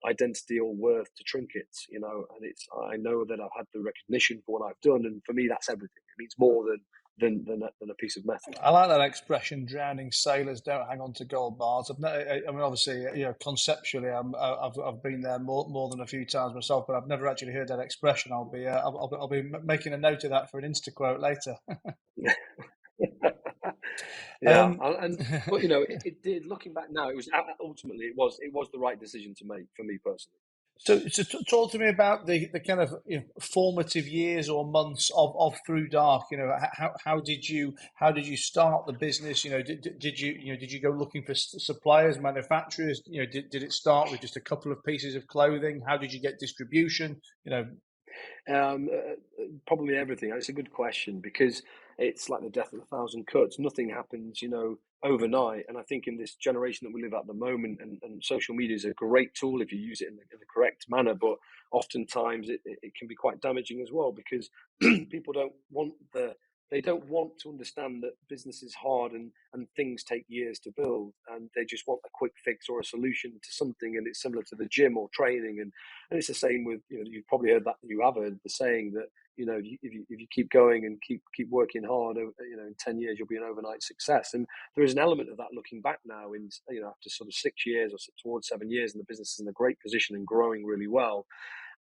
identity or worth to trinkets, and I know that I've had the recognition for what I've done, and for me that's everything. It means more than a piece of metal. I like that expression. Drowning sailors don't hang on to gold bars. I mean, obviously, conceptually, I've been there more than a few times myself, but I've never actually heard that expression. I'll be making a note of that for an Insta quote later. Yeah, Um, but it did. Looking back now, it was ultimately it was the right decision to make for me personally. So talk to me about the kind of formative years or months of ThruDark. How did you start the business? Did you go looking for suppliers, manufacturers? Did it start with just a couple of pieces of clothing? How did you get distribution? Probably everything. It's a good question because it's like the death of a thousand cuts. Nothing happens, overnight. And I think in this generation that we live at the moment, and social media is a great tool if you use it in the correct manner, but oftentimes it can be quite damaging as well because people don't want to understand that business is hard and things take years to build, and they just want a quick fix or a solution to something. And it's similar to the gym or training, and it's the same with, you've probably heard that, you have heard the saying that, if you keep going and keep working hard, in 10 years you'll be an overnight success. And there is an element of that looking back now in, after sort of 6 years or towards 7 years, and the business is in a great position and growing really well.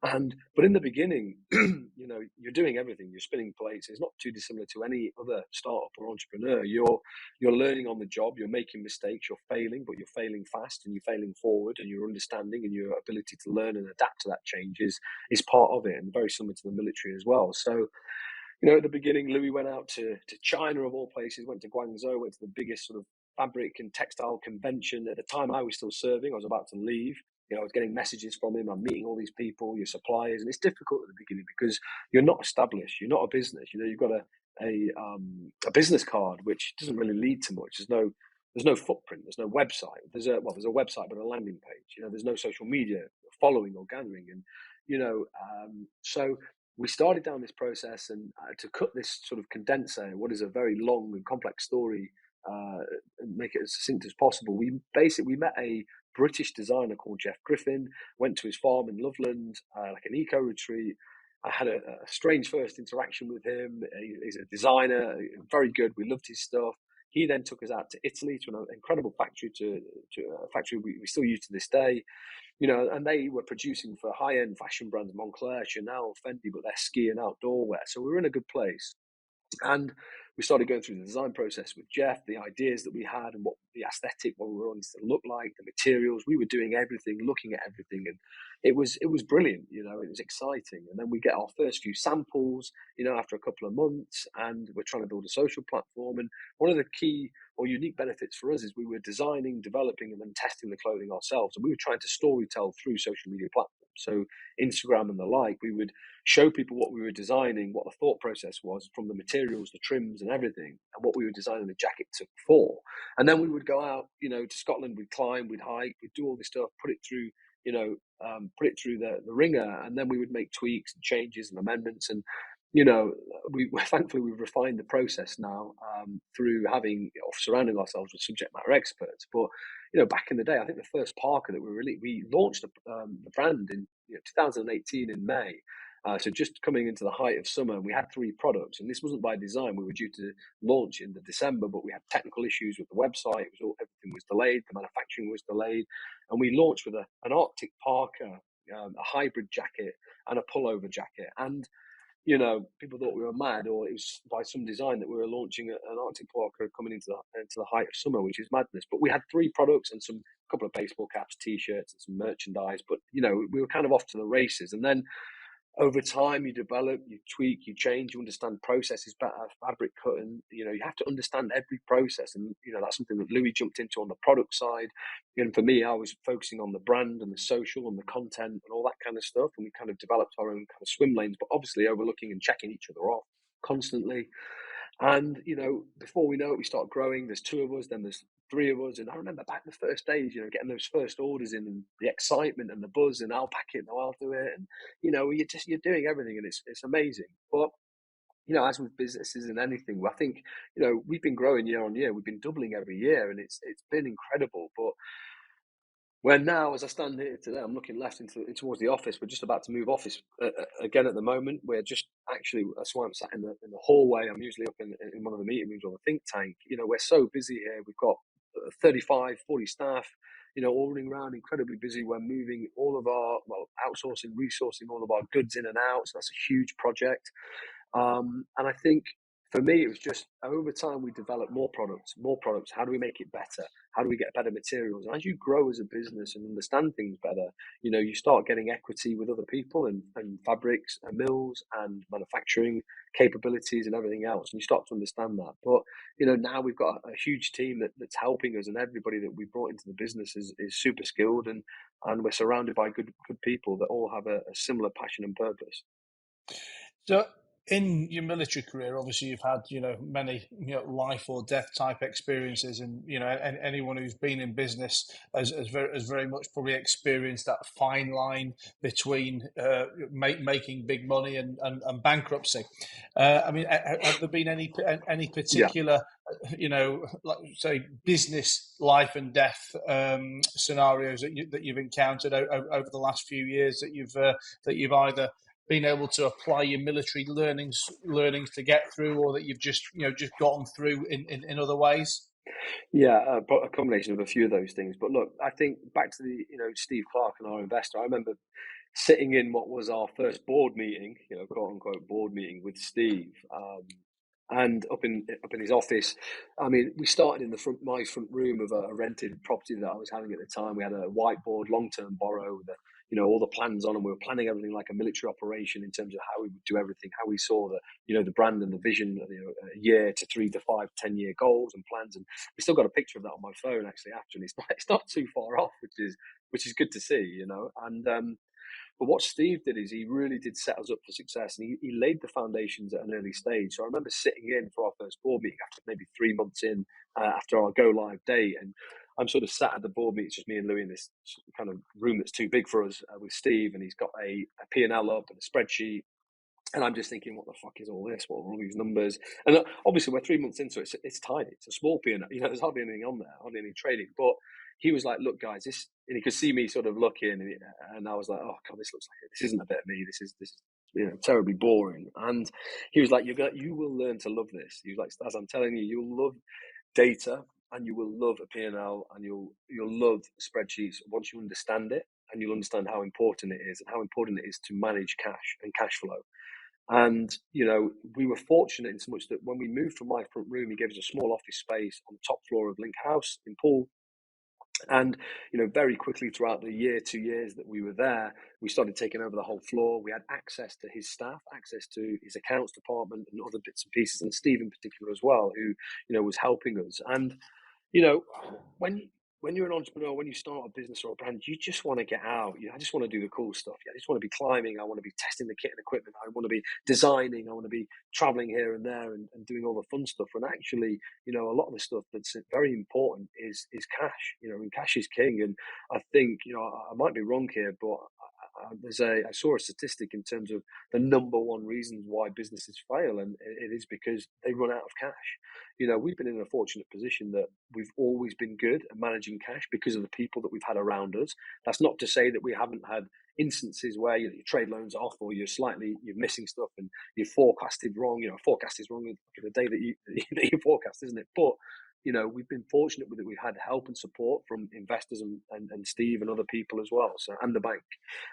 But in the beginning, you're doing everything. You're spinning plates. It's not too dissimilar to any other startup or entrepreneur. You're learning on the job. You're making mistakes. You're failing, but you're failing fast and you're failing forward. And your understanding and your ability to learn and adapt to that change is part of it, and very similar to the military as well. So, at the beginning, Louis went out to China of all places. Went to Guangzhou. Went to the biggest sort of fabric and textile convention. At the time, I was still serving. I was about to leave. I was getting messages from him. I'm meeting all these people, your suppliers, and it's difficult at the beginning because you're not established. You're not a business. You've got a business card, which doesn't really lead to much. There's no footprint. There's no website. There's a website, but a landing page. There's no social media following or gathering, and so we started down this process, and to cut this sort of condenser, what is a very long and complex story, and make it as succinct as possible. We met a British designer called Jeff Griffin, went to his farm in Loveland, like an eco retreat. I had a strange first interaction with him. He's a designer, very good. We loved his stuff. He then took us out to Italy to an incredible factory, to a factory we still use to this day. And they were producing for high-end fashion brands, Moncler, Chanel, Fendi, but they're ski and outdoor wear. So we were in a good place. And we started going through the design process with Jeff, the ideas that we had and what the aesthetic, what we wanted to look like, the materials. We were doing everything, looking at everything, and it was brilliant. It was exciting. And then we get our first few samples, after a couple of months, and we're trying to build a social platform. And one of the key or unique benefits for us is we were designing, developing, and then testing the clothing ourselves. And we were trying to storytell through social media platforms. So Instagram and the like, we would show people what we were designing, what the thought process was from the materials, the trims and everything, and what we were designing the jacket for. And then we would go out, to Scotland, we'd climb, we'd hike, we'd do all this stuff, put it through, the ringer, and then we would make tweaks and changes and amendments. And, thankfully we've refined the process now, through surrounding ourselves with subject matter experts. But, back in the day, I think the first parka that we launched the brand in 2018 in May. So just coming into the height of summer, and we had 3 products, and this wasn't by design. We were due to launch in the December, but we had technical issues with the website. Everything was delayed. The manufacturing was delayed, and we launched with an Arctic parka, a hybrid jacket, and a pullover jacket. And people thought we were mad, or it was by some design that we were launching an Arctic parka coming into the height of summer, which is madness. But we had 3 products and a couple of baseball caps, T-shirts, and some merchandise. But we were kind of off to the races, and then over time, you develop, you tweak, you change, you understand processes better, fabric cutting. You have to understand every process, and that's something that Louis jumped into on the product side. And for me, I was focusing on the brand and the social and the content and all that kind of stuff, and we kind of developed our own kind of swim lanes, but obviously overlooking and checking each other off constantly. And before we know it, we start growing. There's two of us, then there's three of us. And I remember back the first days, getting those first orders in and the excitement and the buzz, and I'll pack it, no, I'll do it. And you're doing everything, and it's amazing. But as with businesses and anything, I think we've been growing year on year. We've been doubling every year, and it's been incredible. But when now, as I stand here today, I'm looking left towards the office. We're just about to move office again at the moment. We're just actually, that's why I'm sat in the hallway. I'm usually up in one of the meeting rooms or the think tank. We're so busy here. We've got 35, 40 staff, all running around, incredibly busy. We're moving all of our, outsourcing, resourcing all of our goods in and out. So that's a huge project. And I think for me, it was just over time we develop more products. How do we make it better? How do we get better materials? And as you grow as a business and understand things better, you start getting equity with other people and fabrics and mills and manufacturing capabilities and everything else. And you start to understand that. But, now we've got a huge team that's helping us, and everybody that we brought into the business is super skilled, and we're surrounded by good people that all have a similar passion and purpose. So, in your military career, obviously you've had many life or death type experiences, and anyone who's been in business has very much probably experienced that fine line between making big money and bankruptcy. I mean, have there been any particular like say business life and death scenarios that you've encountered over the last few years that you've either been able to apply your military learnings to get through, or that you've just gotten through in other ways? Yeah, a combination of a few of those things. But look, I think back to the Steve Clark and our investor. I remember sitting in what was our first board meeting, quote unquote board meeting with Steve, and up in his office. I mean, we started in my front room of a rented property that I was having at the time. We had a whiteboard, long-term borrow, with all the plans on, and we were planning everything like a military operation in terms of how we would do everything, how we saw the brand and the vision, a year to 3 to 5, 10-year goals and plans. And we still got a picture of that on my phone actually after, and it's not too far off, which is good to see, and. But what Steve did is he really did set us up for success, and he laid the foundations at an early stage. So I remember sitting in for our first board meeting after maybe 3 months in, after our go live date, and I'm sort of sat at the board meeting, it's just me and Louis in this kind of room that's too big for us, with Steve, and he's got a P&L up and a spreadsheet. And I'm just thinking, what the fuck is all this? What are all these numbers? And obviously, we're 3 months into it. So it's tiny. It's a small P&L. There's hardly anything on there, hardly any trading. But he was like, "Look, guys, this." And he could see me sort of looking, and I was like, "Oh God, this looks like it. This isn't a bit of me. This is terribly boring." And he was like, "You will learn to love this." He was like, "Staz, I'm telling you, you'll love data, and you will love a P&L, and you'll love spreadsheets once you understand it, and you'll understand how important it is, and how important it is to manage cash and cash flow." And, we were fortunate in so much that when we moved from my front room, he gave us a small office space on the top floor of Link House in Poole. And, very quickly throughout the year, 2 years that we were there, we started taking over the whole floor. We had access to his staff, access to his accounts department and other bits and pieces, and Steve in particular as well, who, was helping us. And, you know, when you're an entrepreneur, when you start a business or a brand, you just want to get out. I just want to do the cool stuff. I just want to be climbing. I want to be testing the kit and equipment. I want to be designing. I want to be traveling here and there and doing all the fun stuff. And actually, a lot of the stuff that's very important is cash. And cash is king. And I think, I might be wrong here, but I saw a statistic in terms of the number one reasons why businesses fail, and it is because they run out of cash. We've been in a fortunate position that we've always been good at managing cash because of the people that we've had around us. That's not to say that we haven't had instances where your trade loans off, or you're missing stuff and you forecasted wrong. Forecast is wrong for the day that you forecast, isn't it? But we've been fortunate with it. We've had help and support from investors and Steve and other people as well, and the bank.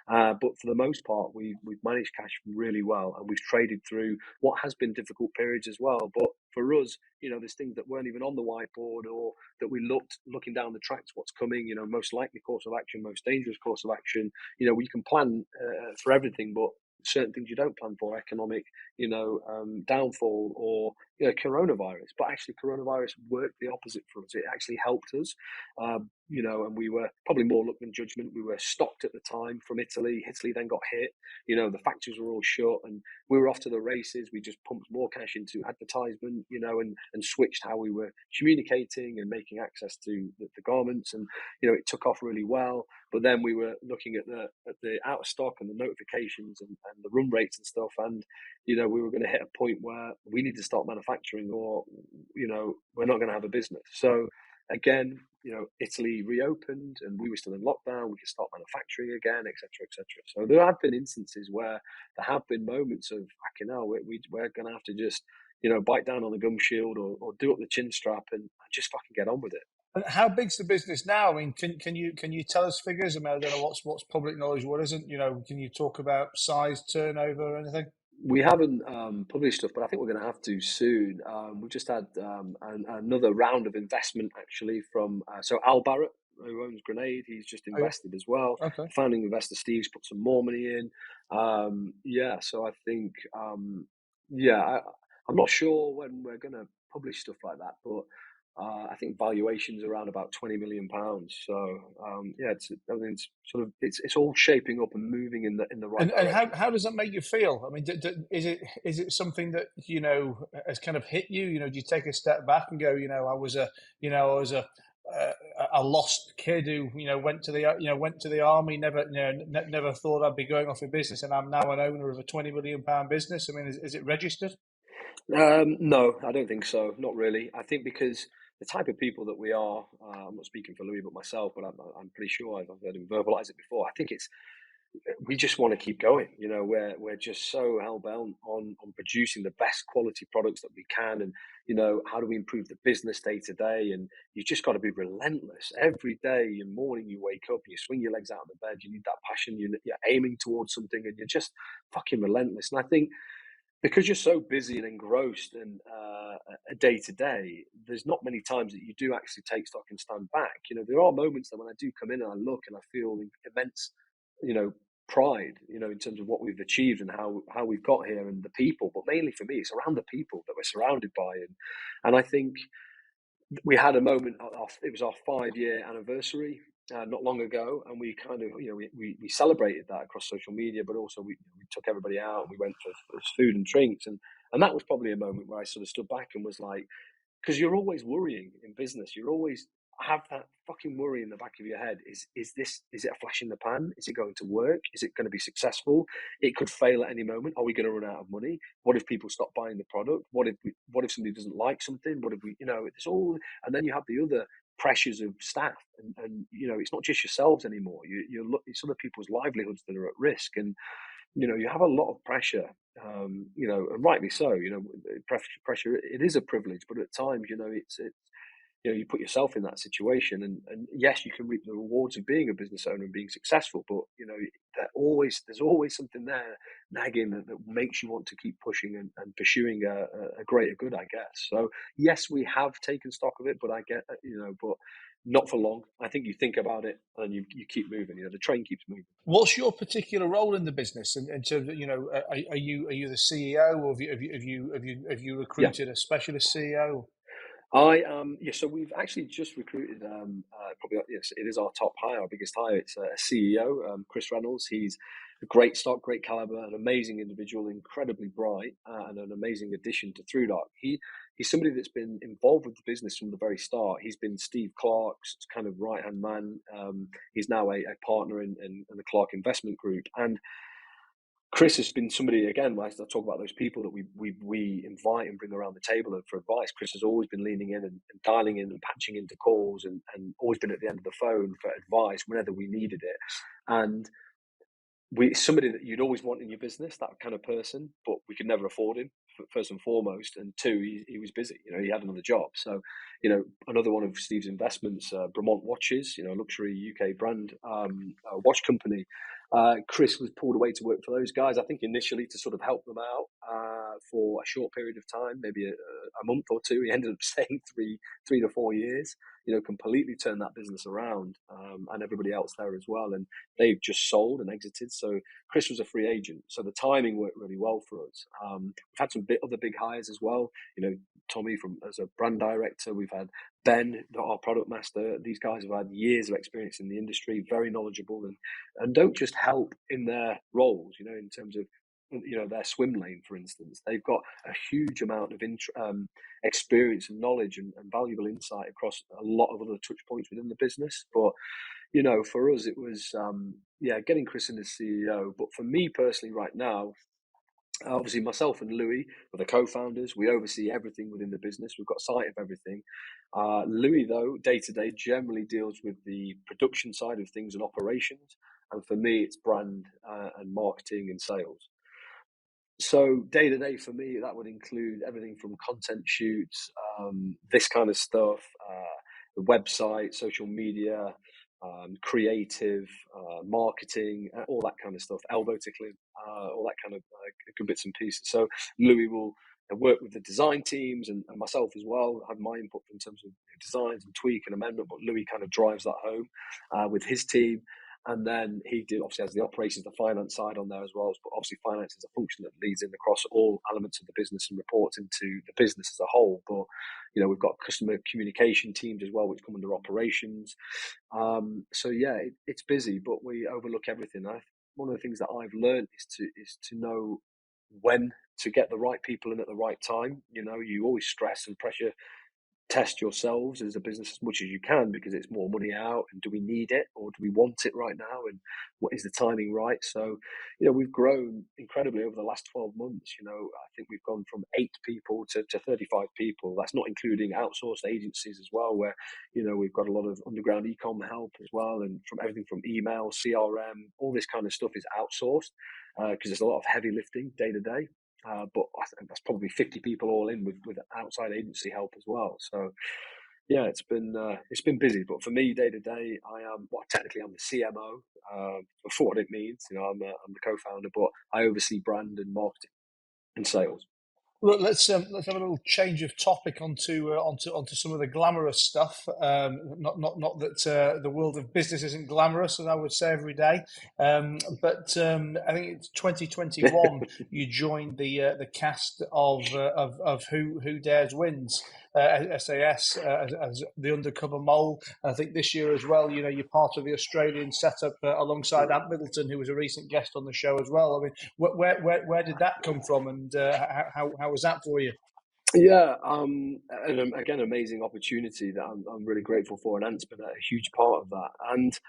But for the most part, we've managed cash really well, and we've traded through what has been difficult periods as well. But for us, there's things that weren't even on the whiteboard, or that we looking down the track to what's coming. Most likely course of action, most dangerous course of action. We can plan for everything, but certain things you don't plan for, economic, downfall, or coronavirus. But actually, coronavirus worked the opposite for us. It actually helped us, and we were probably more luck than judgment. We were stocked at the time from Italy. Italy then got hit. The factories were all shut, and we were off to the races. We just pumped more cash into advertisement, and switched how we were communicating and making access to the garments, and it took off really well. But then we were looking at the out of stock and the notifications and the run rates and stuff, and we were going to hit a point where we need to start manufacturing, or we're not going to have a business. So again, Italy reopened and we were still in lockdown. We could start manufacturing again, etc., etc. So there have been instances where there have been moments of, fucking hell, we're going to have to just bite down on the gum shield, or do up the chin strap and just fucking get on with it. And how big's the business now? I mean, can you tell us figures? I mean, I don't know what's public knowledge, what isn't. Can you talk about size, turnover, or anything? We haven't published stuff, but I think we're going to have to soon. We've just had another round of investment, actually, from Al Barrett, who owns Grenade. He's just invested as well. Okay. The founding investor Steve's put some more money in. So I think, I'm not sure when we're going to publish stuff like that, but I think valuations around about £20 million. So it's all shaping up and moving in the right direction. And how does that make you feel? I mean, is it something that has kind of hit you? Do you take a step back and go, I was a lost kid who went to the army, never thought I'd be going off a business, and I'm now an owner of a £20 million business. I mean, is it registered? No, I don't think so. Not really. I think because the type of people that we are, I'm not speaking for Louis, but myself, but I'm pretty sure I've heard him verbalize it before. I think we just want to keep going. We're just so hell bent on producing the best quality products that we can, and how do we improve the business day to day? And you just got to be relentless every day. In the morning, you wake up, you swing your legs out of the bed, you need that passion, you're aiming towards something, and you're just fucking relentless. And I think, because you're so busy and engrossed and day to day, there's not many times that you do actually take stock and stand back. There are moments that when I do come in and I look and I feel immense, pride, in terms of what we've achieved and how we've got here and the people. But mainly for me, it's around the people that we're surrounded by. And I think we had a moment. It was our 5-year anniversary not long ago, and we kind of we celebrated that across social media, but also we took everybody out and we went for food and drinks, and that was probably a moment where I sort of stood back and was like, because you're always worrying in business, you're always have that fucking worry in the back of your head. Is it a flash in the pan? Is it going to work? Is it going to be successful? It could fail at any moment. Are we going to run out of money? What if people stop buying the product? What if somebody doesn't like something? What if it's all, and then you have the other pressures of staff, and it's not just yourselves anymore. It's other people's livelihoods that are at risk, and you have a lot of pressure, and rightly so. Pressure, it is a privilege, but at times, it's you put yourself in that situation, and yes, you can reap the rewards of being a business owner and being successful, but there's always something there nagging that makes you want to keep pushing and pursuing a greater good, I guess. So yes, we have taken stock of it, but I get but not for long. I think you think about it and you keep moving. The train keeps moving. What's your particular role in the business in terms of are you the CEO, or have you recruited a specialist CEO? So we've actually just recruited, probably, yes, it is our top hire, our biggest hire. It's a CEO, Chris Reynolds. He's a great stock, great caliber, an amazing individual, incredibly bright, and an amazing addition to ThruDark. He's somebody that's been involved with the business from the very start. He's been Steve Clark's kind of right-hand man. He's now a partner in the Clark Investment Group. And Chris has been somebody, again, when I talk about those people that we invite and bring around the table for advice. Chris has always been leaning in and dialing in and patching into calls, and always been at the end of the phone for advice whenever we needed it. And somebody that you'd always want in your business, that kind of person, but we could never afford him, first and foremost. And two, he was busy, he had another job. So, another one of Steve's investments, Bremont Watches, luxury UK brand watch company. Chris was pulled away to work for those guys, I think initially to sort of help them out for a short period of time, maybe a month or two. He ended up staying 3 to 4 years, completely turn that business around, and everybody else there as well. And they've just sold and exited. So Chris was a free agent. So the timing worked really well for us. We've had some other big hires as well. Tommy as a brand director. We've had Ben, our product master. These guys have had years of experience in the industry, very knowledgeable, and don't just help in their roles, in terms of their swim lane, for instance. They've got a huge amount of experience and knowledge and valuable insight across a lot of other touch points within the business. But for us, it was getting Chris in as CEO. But for me personally, right now, obviously myself and Louis are the co-founders. We oversee everything within the business. We've got sight of everything. Louis, though, day to day generally deals with the production side of things and operations. And for me, it's brand and marketing and sales. So day to day for me, that would include everything from content shoots, this kind of stuff, the website, social media, creative, marketing, all that kind of stuff, elbow tickling, all that kind of good bits and pieces. So Louis will work with the design teams and myself as well. I have my input in terms of designs and tweak and amendment, but Louis kind of drives that home with his team. And then he obviously has the operations, the finance side on there as well. But obviously finance is a function that leads in across all elements of the business and reports into the business as a whole. But, we've got customer communication teams as well, which come under operations. So yeah, it's busy, but we overlook everything. One of the things that I've learned is to know when to get the right people in at the right time. You always stress and pressure test yourselves as a business as much as you can, because it's more money out, and do we need it or do we want it right now, and what is the timing right? So we've grown incredibly over the last 12 months. I think we've gone from 8 people to 35 people. That's not including outsourced agencies as well, where we've got a lot of underground e-com help as well, and from everything from email, CRM, all this kind of stuff is outsourced because there's a lot of heavy lifting day to day. But I think that's probably 50 people all in with outside agency help as well. So yeah, it's been busy. But for me, day to day, technically I'm the CMO for what it means. I'm the co-founder, but I oversee brand and marketing and sales. Look, let's have a little change of topic onto some of the glamorous stuff. Not that the world of business isn't glamorous, as I would say every day. But I think it's 2021. You joined the cast of Who Dares Wins. SAS as the undercover mole. I think this year as well, you're part of the Australian setup alongside Ant Middleton, who was a recent guest on the show as well. I mean, where did that come from, and how was that for you? Yeah, and again, amazing opportunity that I'm really grateful for, and Ant's been a huge part of that. And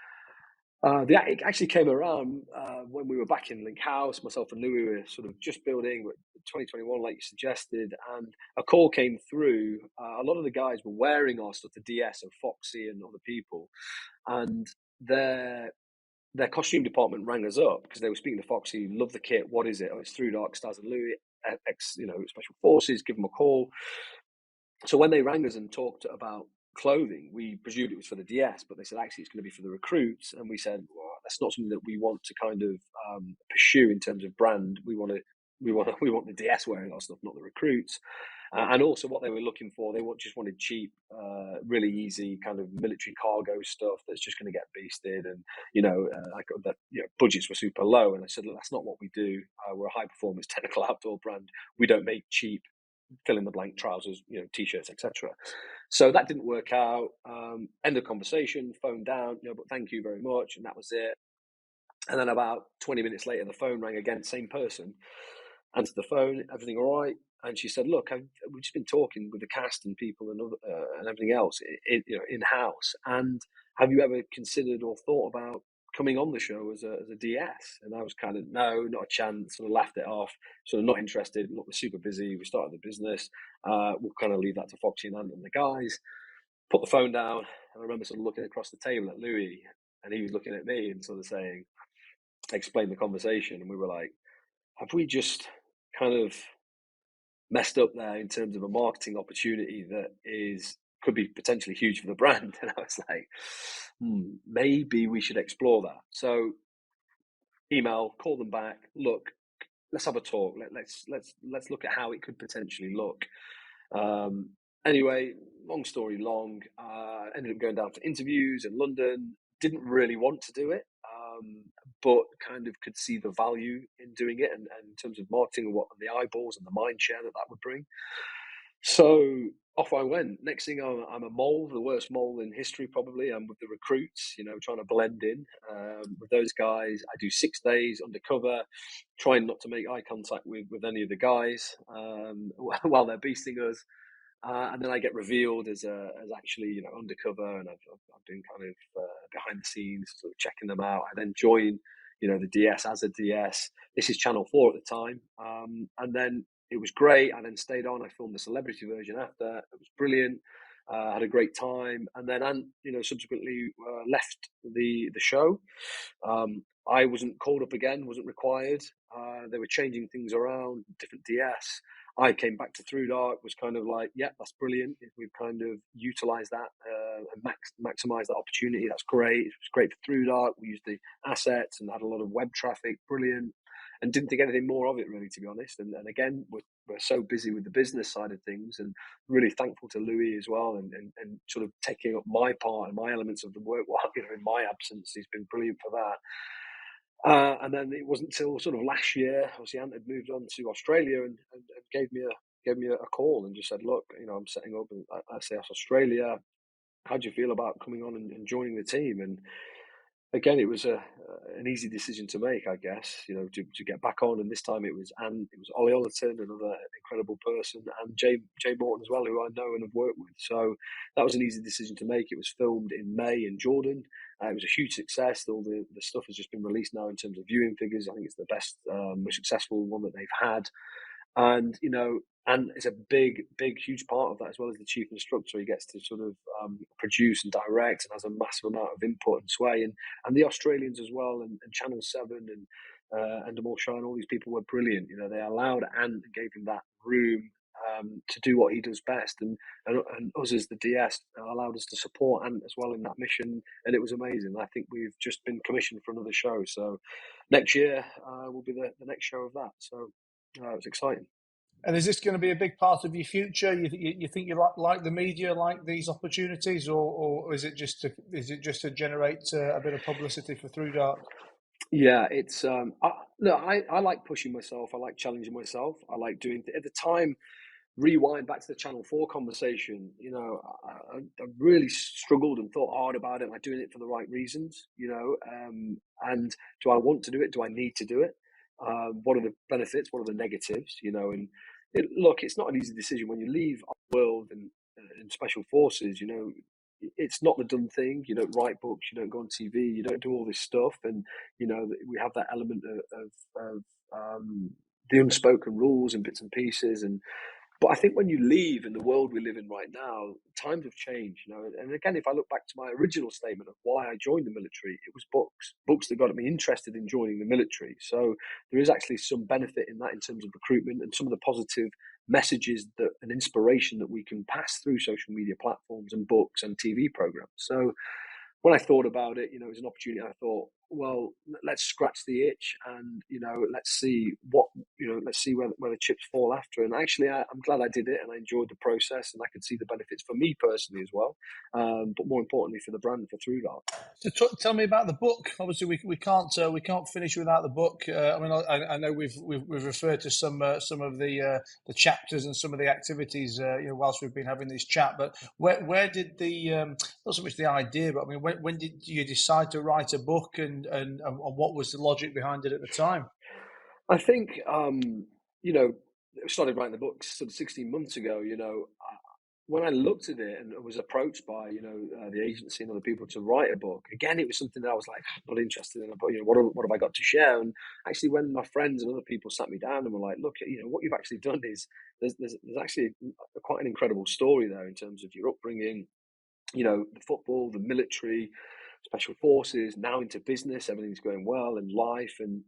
it actually came around when we were back in Link House. Myself and Louis were sort of just building 2021, like you suggested, and a call came through. A lot of the guys were wearing our stuff, the DS and Foxy and other people, and their costume department rang us up because they were speaking to Foxy. Love the kit. What is it? Oh, it's ThruDark, Staz and Louis, Special Forces. Give them a call. So when they rang us and talked about clothing, we presumed it was for the DS, but they said actually it's going to be for the recruits, and we said, well, that's not something that we want to kind of pursue in terms of brand. We want the DS wearing our stuff, not the recruits. And also what they were looking for, they just wanted cheap, really easy kind of military cargo stuff that's just going to get beasted, and budgets were super low. And I said, look, that's not what we do. We're a high performance technical outdoor brand. We don't make cheap fill in the blank trousers, t-shirts, etc. So that didn't work out. End of conversation, phone down, but thank you very much, and that was it. And then about 20 minutes later, the phone rang again, same person. Answered the phone, everything all right? And she said, look, we've just been talking with the cast and people and everything else in-house. And have you ever considered or thought about coming on the show as a DS? And I was kind of, no, not a chance, sort of laughed it off, sort of not interested. Look, we're super busy. We started the business. We'll kind of leave that to Foxy and Ant and the guys. Put the phone down. And I remember sort of looking across the table at Louis, and he was looking at me and sort of saying, explain the conversation. And we were like, have we just kind of messed up there in terms of a marketing opportunity that could be potentially huge for the brand? And I was like, maybe we should explore that. So email, call them back, look, let's have a talk. Let's look at how it could potentially look. Anyway, long story long, ended up going down for interviews in London. Didn't really want to do it, but kind of could see the value in doing it, and in terms of marketing and what the eyeballs and the mind share that would bring. So off I went. Next thing, I'm a mole, the worst mole in history probably. I'm with the recruits, trying to blend in with those guys. I do 6 days undercover, trying not to make eye contact with any of the guys while they're beasting us. And then I get revealed as actually undercover, and I've been kind of behind the scenes, sort of checking them out. I then join the DS as a DS. This is Channel 4 at the time, and then it was great. I then stayed on. I filmed the celebrity version after. It was brilliant. Had a great time, and then subsequently left the show. I wasn't called up again, wasn't required. They were changing things around, different DS. I came back to ThruDark, was kind of like, yeah, that's brilliant. If we've kind of utilised that and maximised that opportunity, that's great. It was great for ThruDark. We used the assets and had a lot of web traffic, brilliant. And didn't think anything more of it, really, to be honest. And again, we're so busy with the business side of things, and really thankful to Louis as well, and sort of taking up my part and my elements of the work while, in my absence. He's been brilliant for that. And then it wasn't until sort of last year, obviously, Ant had moved on to Australia and gave me a call and just said, look, I'm setting up at SAS Australia. How do you feel about coming on and joining the team? And again, it was an easy decision to make, I guess, to get back on. And this time it was Ollie Ollerton, another incredible person, and Jay Morton as well, who I know and have worked with. So that was an easy decision to make. It was filmed in May in Jordan. It was a huge success. All the stuff has just been released now in terms of viewing figures. I think it's the best, most successful one that they've had. And and it's a big, huge part of that, as well as the chief instructor. He gets to sort of produce and direct, and has a massive amount of input and sway. And the Australians as well, and Channel 7 and Damal Shah, and all these people were brilliant. They allowed Ant and gave him that room to do what he does best, and us as the DS allowed us to support Ant as well in that mission, and it was amazing. I think we've just been commissioned for another show, so next year will be the next show of that. So it was exciting. And is this going to be a big part of your future? You think you like the media, like these opportunities, or is it just to generate a bit of publicity for ThruDark? Yeah, it's I like pushing myself. I like challenging myself. I like doing at the time. Rewind back to the Channel 4 conversation. I really struggled and thought hard about it. Am I doing it for the right reasons? And do I want to do it? Do I need to do it? What are the benefits? What are the negatives? And look, it's not an easy decision when you leave our world and in special forces. It's not the done thing. You don't write books. You don't go on TV. You don't do all this stuff. And we have that element of the unspoken rules and bits and pieces. But I think when you leave in the world we live in right now, times have changed, And again, if I look back to my original statement of why I joined the military, it was books that got me interested in joining the military. So there is actually some benefit in that in terms of recruitment and some of the positive messages and inspiration that we can pass through social media platforms and books and TV programs. So when I thought about it, it was an opportunity. I thought, well, let's scratch the itch, and let's see let's see where the chips fall after. And actually, I'm glad I did it, and I enjoyed the process, and I could see the benefits for me personally as well, but more importantly for the brand, for ThruDark. So tell me about the book. Obviously, we can't finish without the book. I know we've referred to some of the chapters and some of the activities whilst we've been having this chat. But where did not so much the idea, but I mean, when did you decide to write a book, and what was the logic behind it at the time? I think started writing the book sort of 16 months ago. When I looked at it and was approached by the agency and other people to write a book, again it was something that I was like not interested in. But what have I got to share? And actually, when my friends and other people sat me down and were like, look, what you've actually done is there's actually quite an incredible story there in terms of your upbringing, the football, the military, special forces, now into business, everything's going well in life, and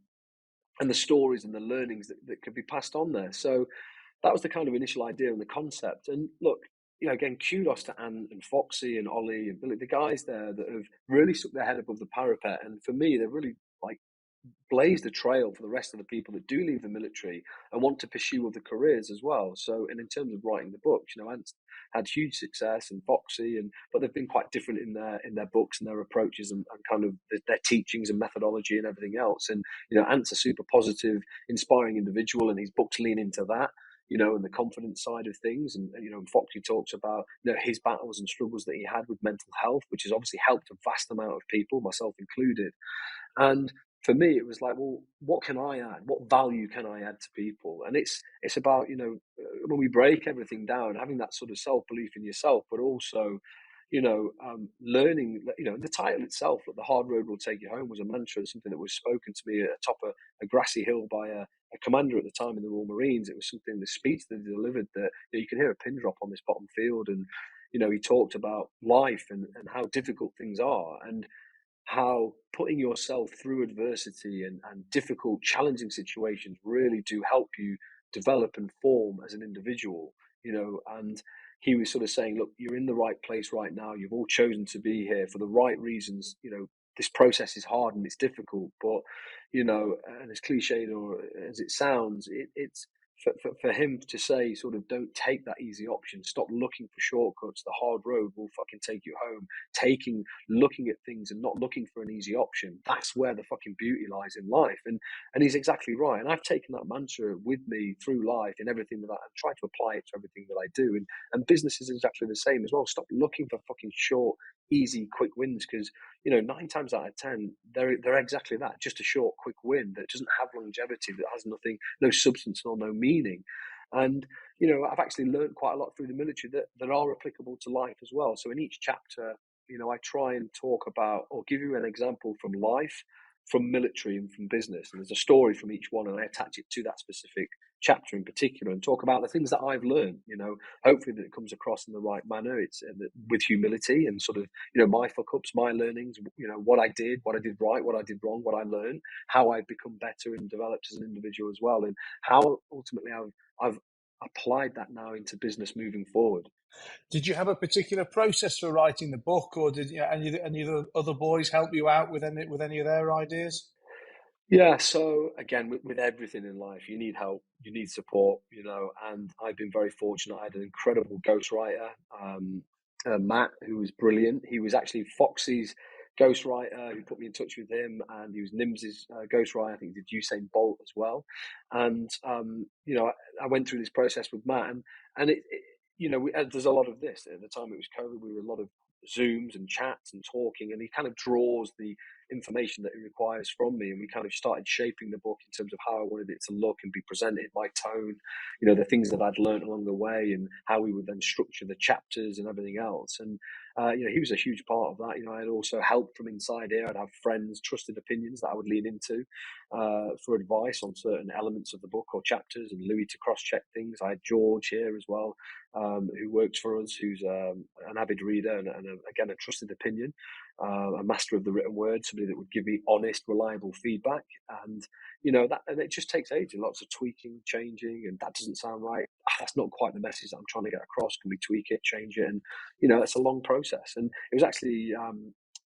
the stories and the learnings that could be passed on there. So that was the kind of initial idea and the concept. And look, again, kudos to Ant and Foxy and Ollie and Billy, the guys there that have really stuck their head above the parapet. And for me, they're really like blaze the trail for the rest of the people that do leave the military and want to pursue other careers as well. So, and in terms of writing the books, Ant's had huge success, and Foxy, but they've been quite different in their books and their approaches, and kind of their teachings and methodology and everything else. And Ant's a super positive, inspiring individual, and his books lean into that. And the confidence side of things. And Foxy talks about, his battles and struggles that he had with mental health, which has obviously helped a vast amount of people, myself included. And for me, it was like, well, what can I add? What value can I add to people? And it's about, when we break everything down, having that sort of self-belief in yourself, but also, learning, the title itself, that the hard road will take you home, was a mantra, something that was spoken to me atop a grassy hill by a commander at the time in the Royal Marines. It was something, the speech that he delivered, that you can hear a pin drop on this bottom field. And, he talked about life and how difficult things are, and how putting yourself through adversity and difficult, challenging situations really do help you develop and form as an individual, and he was sort of saying, look, you're in the right place right now. You've all chosen to be here for the right reasons. This process is hard and it's difficult, but, and as cliched or as it sounds, it's for him to say, sort of, don't take that easy option. Stop looking for shortcuts. The hard road will fucking take you home. Looking at things and not looking for an easy option. That's where the fucking beauty lies in life. And he's exactly right. And I've taken that mantra with me through life in everything that I try to apply it to everything that I do. And business is exactly the same as well. Stop looking for fucking short, easy, quick wins, because 9 times out of 10 they're exactly that, just a short, quick win that doesn't have longevity, that has nothing, no substance or no meaning. And I've actually learned quite a lot through the military that are applicable to life as well. So in each chapter, I try and talk about, or give you an example from life, from military, and from business, and there's a story from each one, and I attach it to that specific chapter in particular, and talk about the things that I've learned. Hopefully that it comes across in the right manner. It's with humility and sort of, my fuck ups, my learnings, what I did right, what I did wrong, what I learned, how I've become better and developed as an individual as well, and how ultimately I've applied that now into business moving forward. Did you have a particular process for writing the book, or did any of the other boys help you out with any of their ideas? Yeah, so again, with everything in life, you need help, you need support, and I've been very fortunate. I had an incredible ghostwriter, Matt, who was brilliant. He was actually Foxy's ghostwriter, who put me in touch with him, and he was Nims's ghostwriter. I think he did Usain Bolt as well. And, I went through this process with Matt, and there's a lot of this. At the time it was COVID, we were a lot of Zooms and chats and talking, and he kind of draws the information that it requires from me, and we kind of started shaping the book in terms of how I wanted it to look and be presented, my tone, the things that I'd learned along the way, and how we would then structure the chapters and everything else. And he was a huge part of that. I had also help from inside here. I'd have friends, trusted opinions that I would lean into for advice on certain elements of the book or chapters, and Louis to cross-check things. I had George here as well, who works for us, who's an avid reader and again, a trusted opinion, a master of the written word, somebody that would give me honest, reliable feedback. And and it just takes ages, lots of tweaking, changing, and that doesn't sound right. That's not quite the message that I'm trying to get across. Can we tweak it, change it? And it's a long process. And it was actually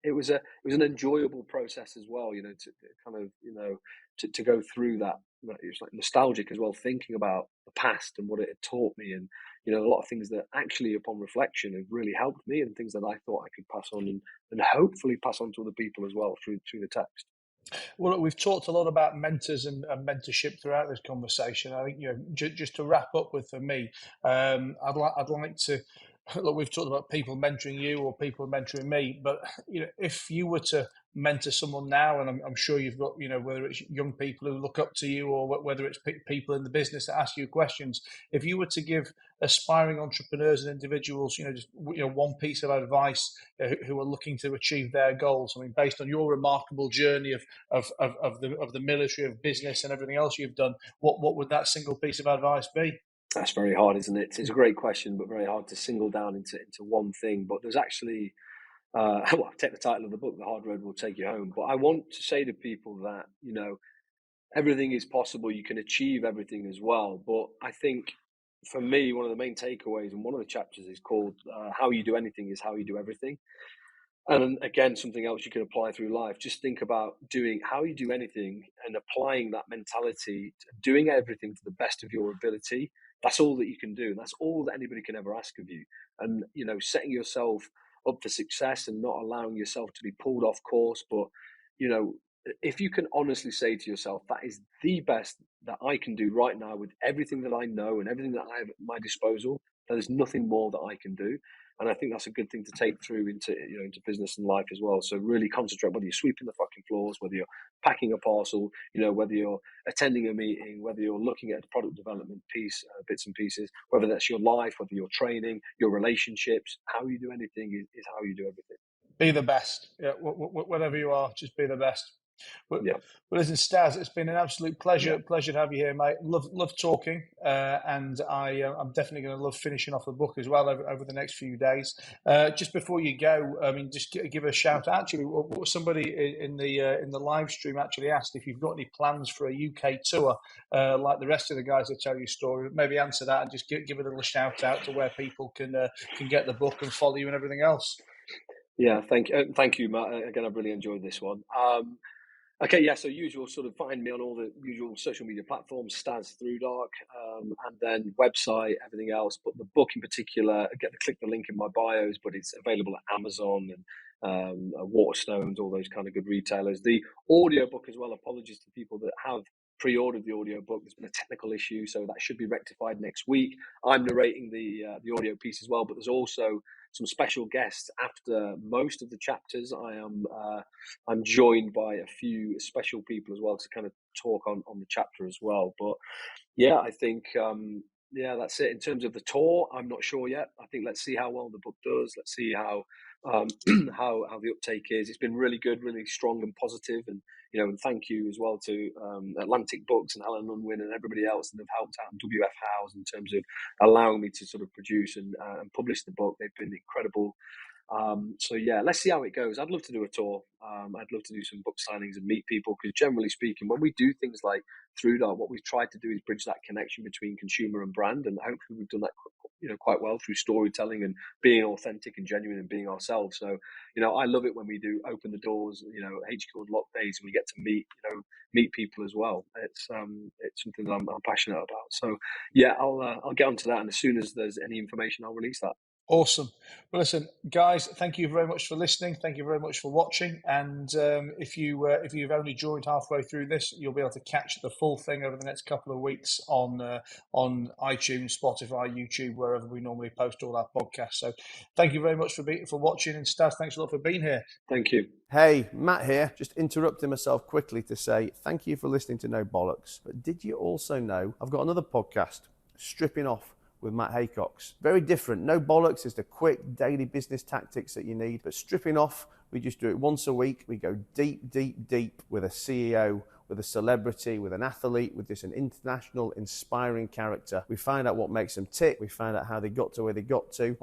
it was an enjoyable process as well. To kind of to go through that. It was like nostalgic as well, thinking about the past and what it had taught me, and a lot of things that actually, upon reflection, have really helped me, and things that I thought I could pass on and hopefully pass on to other people as well through the text. Well, look, we've talked a lot about mentors and mentorship throughout this conversation. I think, just to wrap up with, for me, I'd like to look. We've talked about people mentoring you or people mentoring me, but if you were to mentor someone now, and I'm sure you've got, whether it's young people who look up to you or whether it's people in the business that ask you questions, if you were to give aspiring entrepreneurs and individuals, just one piece of advice who are looking to achieve their goals, I mean, based on your remarkable journey of the military, of business, and everything else you've done, what would that single piece of advice be? That's very hard, isn't it? It's a great question, but very hard to single down into one thing. But there's actually, well, take the title of the book, The Hard Road Will Take You Home. But I want to say to people that, everything is possible. You can achieve everything as well. But I think for me, one of the main takeaways, and one of the chapters is called How You Do Anything is How You Do Everything. And again, something else you can apply through life. Just think about doing how you do anything and applying that mentality, doing everything to the best of your ability. That's all that you can do. And that's all that anybody can ever ask of you. And, setting yourself up for success and not allowing yourself to be pulled off course. But, you know, if you can honestly say to yourself, that is the best that I can do right now with everything that I know and everything that I have at my disposal, there's nothing more that I can do. And I think that's a good thing to take through into business and life as well. So really concentrate, whether you're sweeping the fucking floors, whether you're packing a parcel, whether you're attending a meeting, whether you're looking at a product development piece, bits and pieces, whether that's your life, whether you're training, your relationships, how you do anything is how you do everything. Be the best. Yeah, whatever you are, just be the best. Well, Yeah. listen, Staz, it's been an absolute pleasure. Yeah. Pleasure to have you here, mate. Love talking, and I'm definitely going to love finishing off the book as well over the next few days. Just before you go, I mean, just give a shout. Actually, somebody in the live stream actually asked if you've got any plans for a UK tour, like the rest of the guys that tell you story. Maybe answer that and just give a little shout out to where people can get the book and follow you and everything else. Yeah, thank you, Matt. Again, I've really enjoyed this one. Okay, yeah, so usual, sort of find me on all the usual social media platforms, Staz ThruDark, and then website, everything else. But the book in particular, click the link in my bios, but it's available at Amazon and Waterstones, all those kind of good retailers. The audio book as well, apologies to people that have pre-ordered the audio book. There's been a technical issue, so that should be rectified next week. I'm narrating the audio piece as well, but there's also some special guests after most of the chapters. I'm joined by a few special people as well to kind of talk on the chapter as well. But yeah, I think that's it. In terms of the tour, I'm not sure yet. I think let's see how well the book does. Let's see how how the uptake is. It's been really good, really strong and positive, and and thank you as well to Atlantic Books and Alan Unwin and everybody else that have helped out, and WF House, in terms of allowing me to sort of produce and publish the book. They've been incredible. So yeah, let's see how it goes. I'd love to do a tour. I'd love to do some book signings and meet people, because generally speaking, when we do things like ThruDark, what we've tried to do is bridge that connection between consumer and brand, and hopefully we've done that quite well through storytelling and being authentic and genuine and being ourselves. So I love it when we do open the doors, HQ Unlock days, and we get to meet people as well. It's something that I'm passionate about. So yeah, I'll get onto that, and as soon as there's any information, I'll release that. Awesome. Well, listen, guys, thank you very much for listening. Thank you very much for watching. And if you've only joined halfway through this, you'll be able to catch the full thing over the next couple of weeks on iTunes, Spotify, YouTube, wherever we normally post all our podcasts. So thank you very much for watching. And Staz, thanks a lot for being here. Thank you. Hey, Matt here. Just interrupting myself quickly to say thank you for listening to No Bollocks. But did you also know I've got another podcast, Stripping Off, with Matt Haycox? Very different. No Bollocks is the quick daily business tactics that you need, but Stripping Off, we just do it once a week. We go deep, deep, deep with a CEO, with a celebrity, with an athlete, with just an international inspiring character. We find out what makes them tick. We find out how they got to where they got to.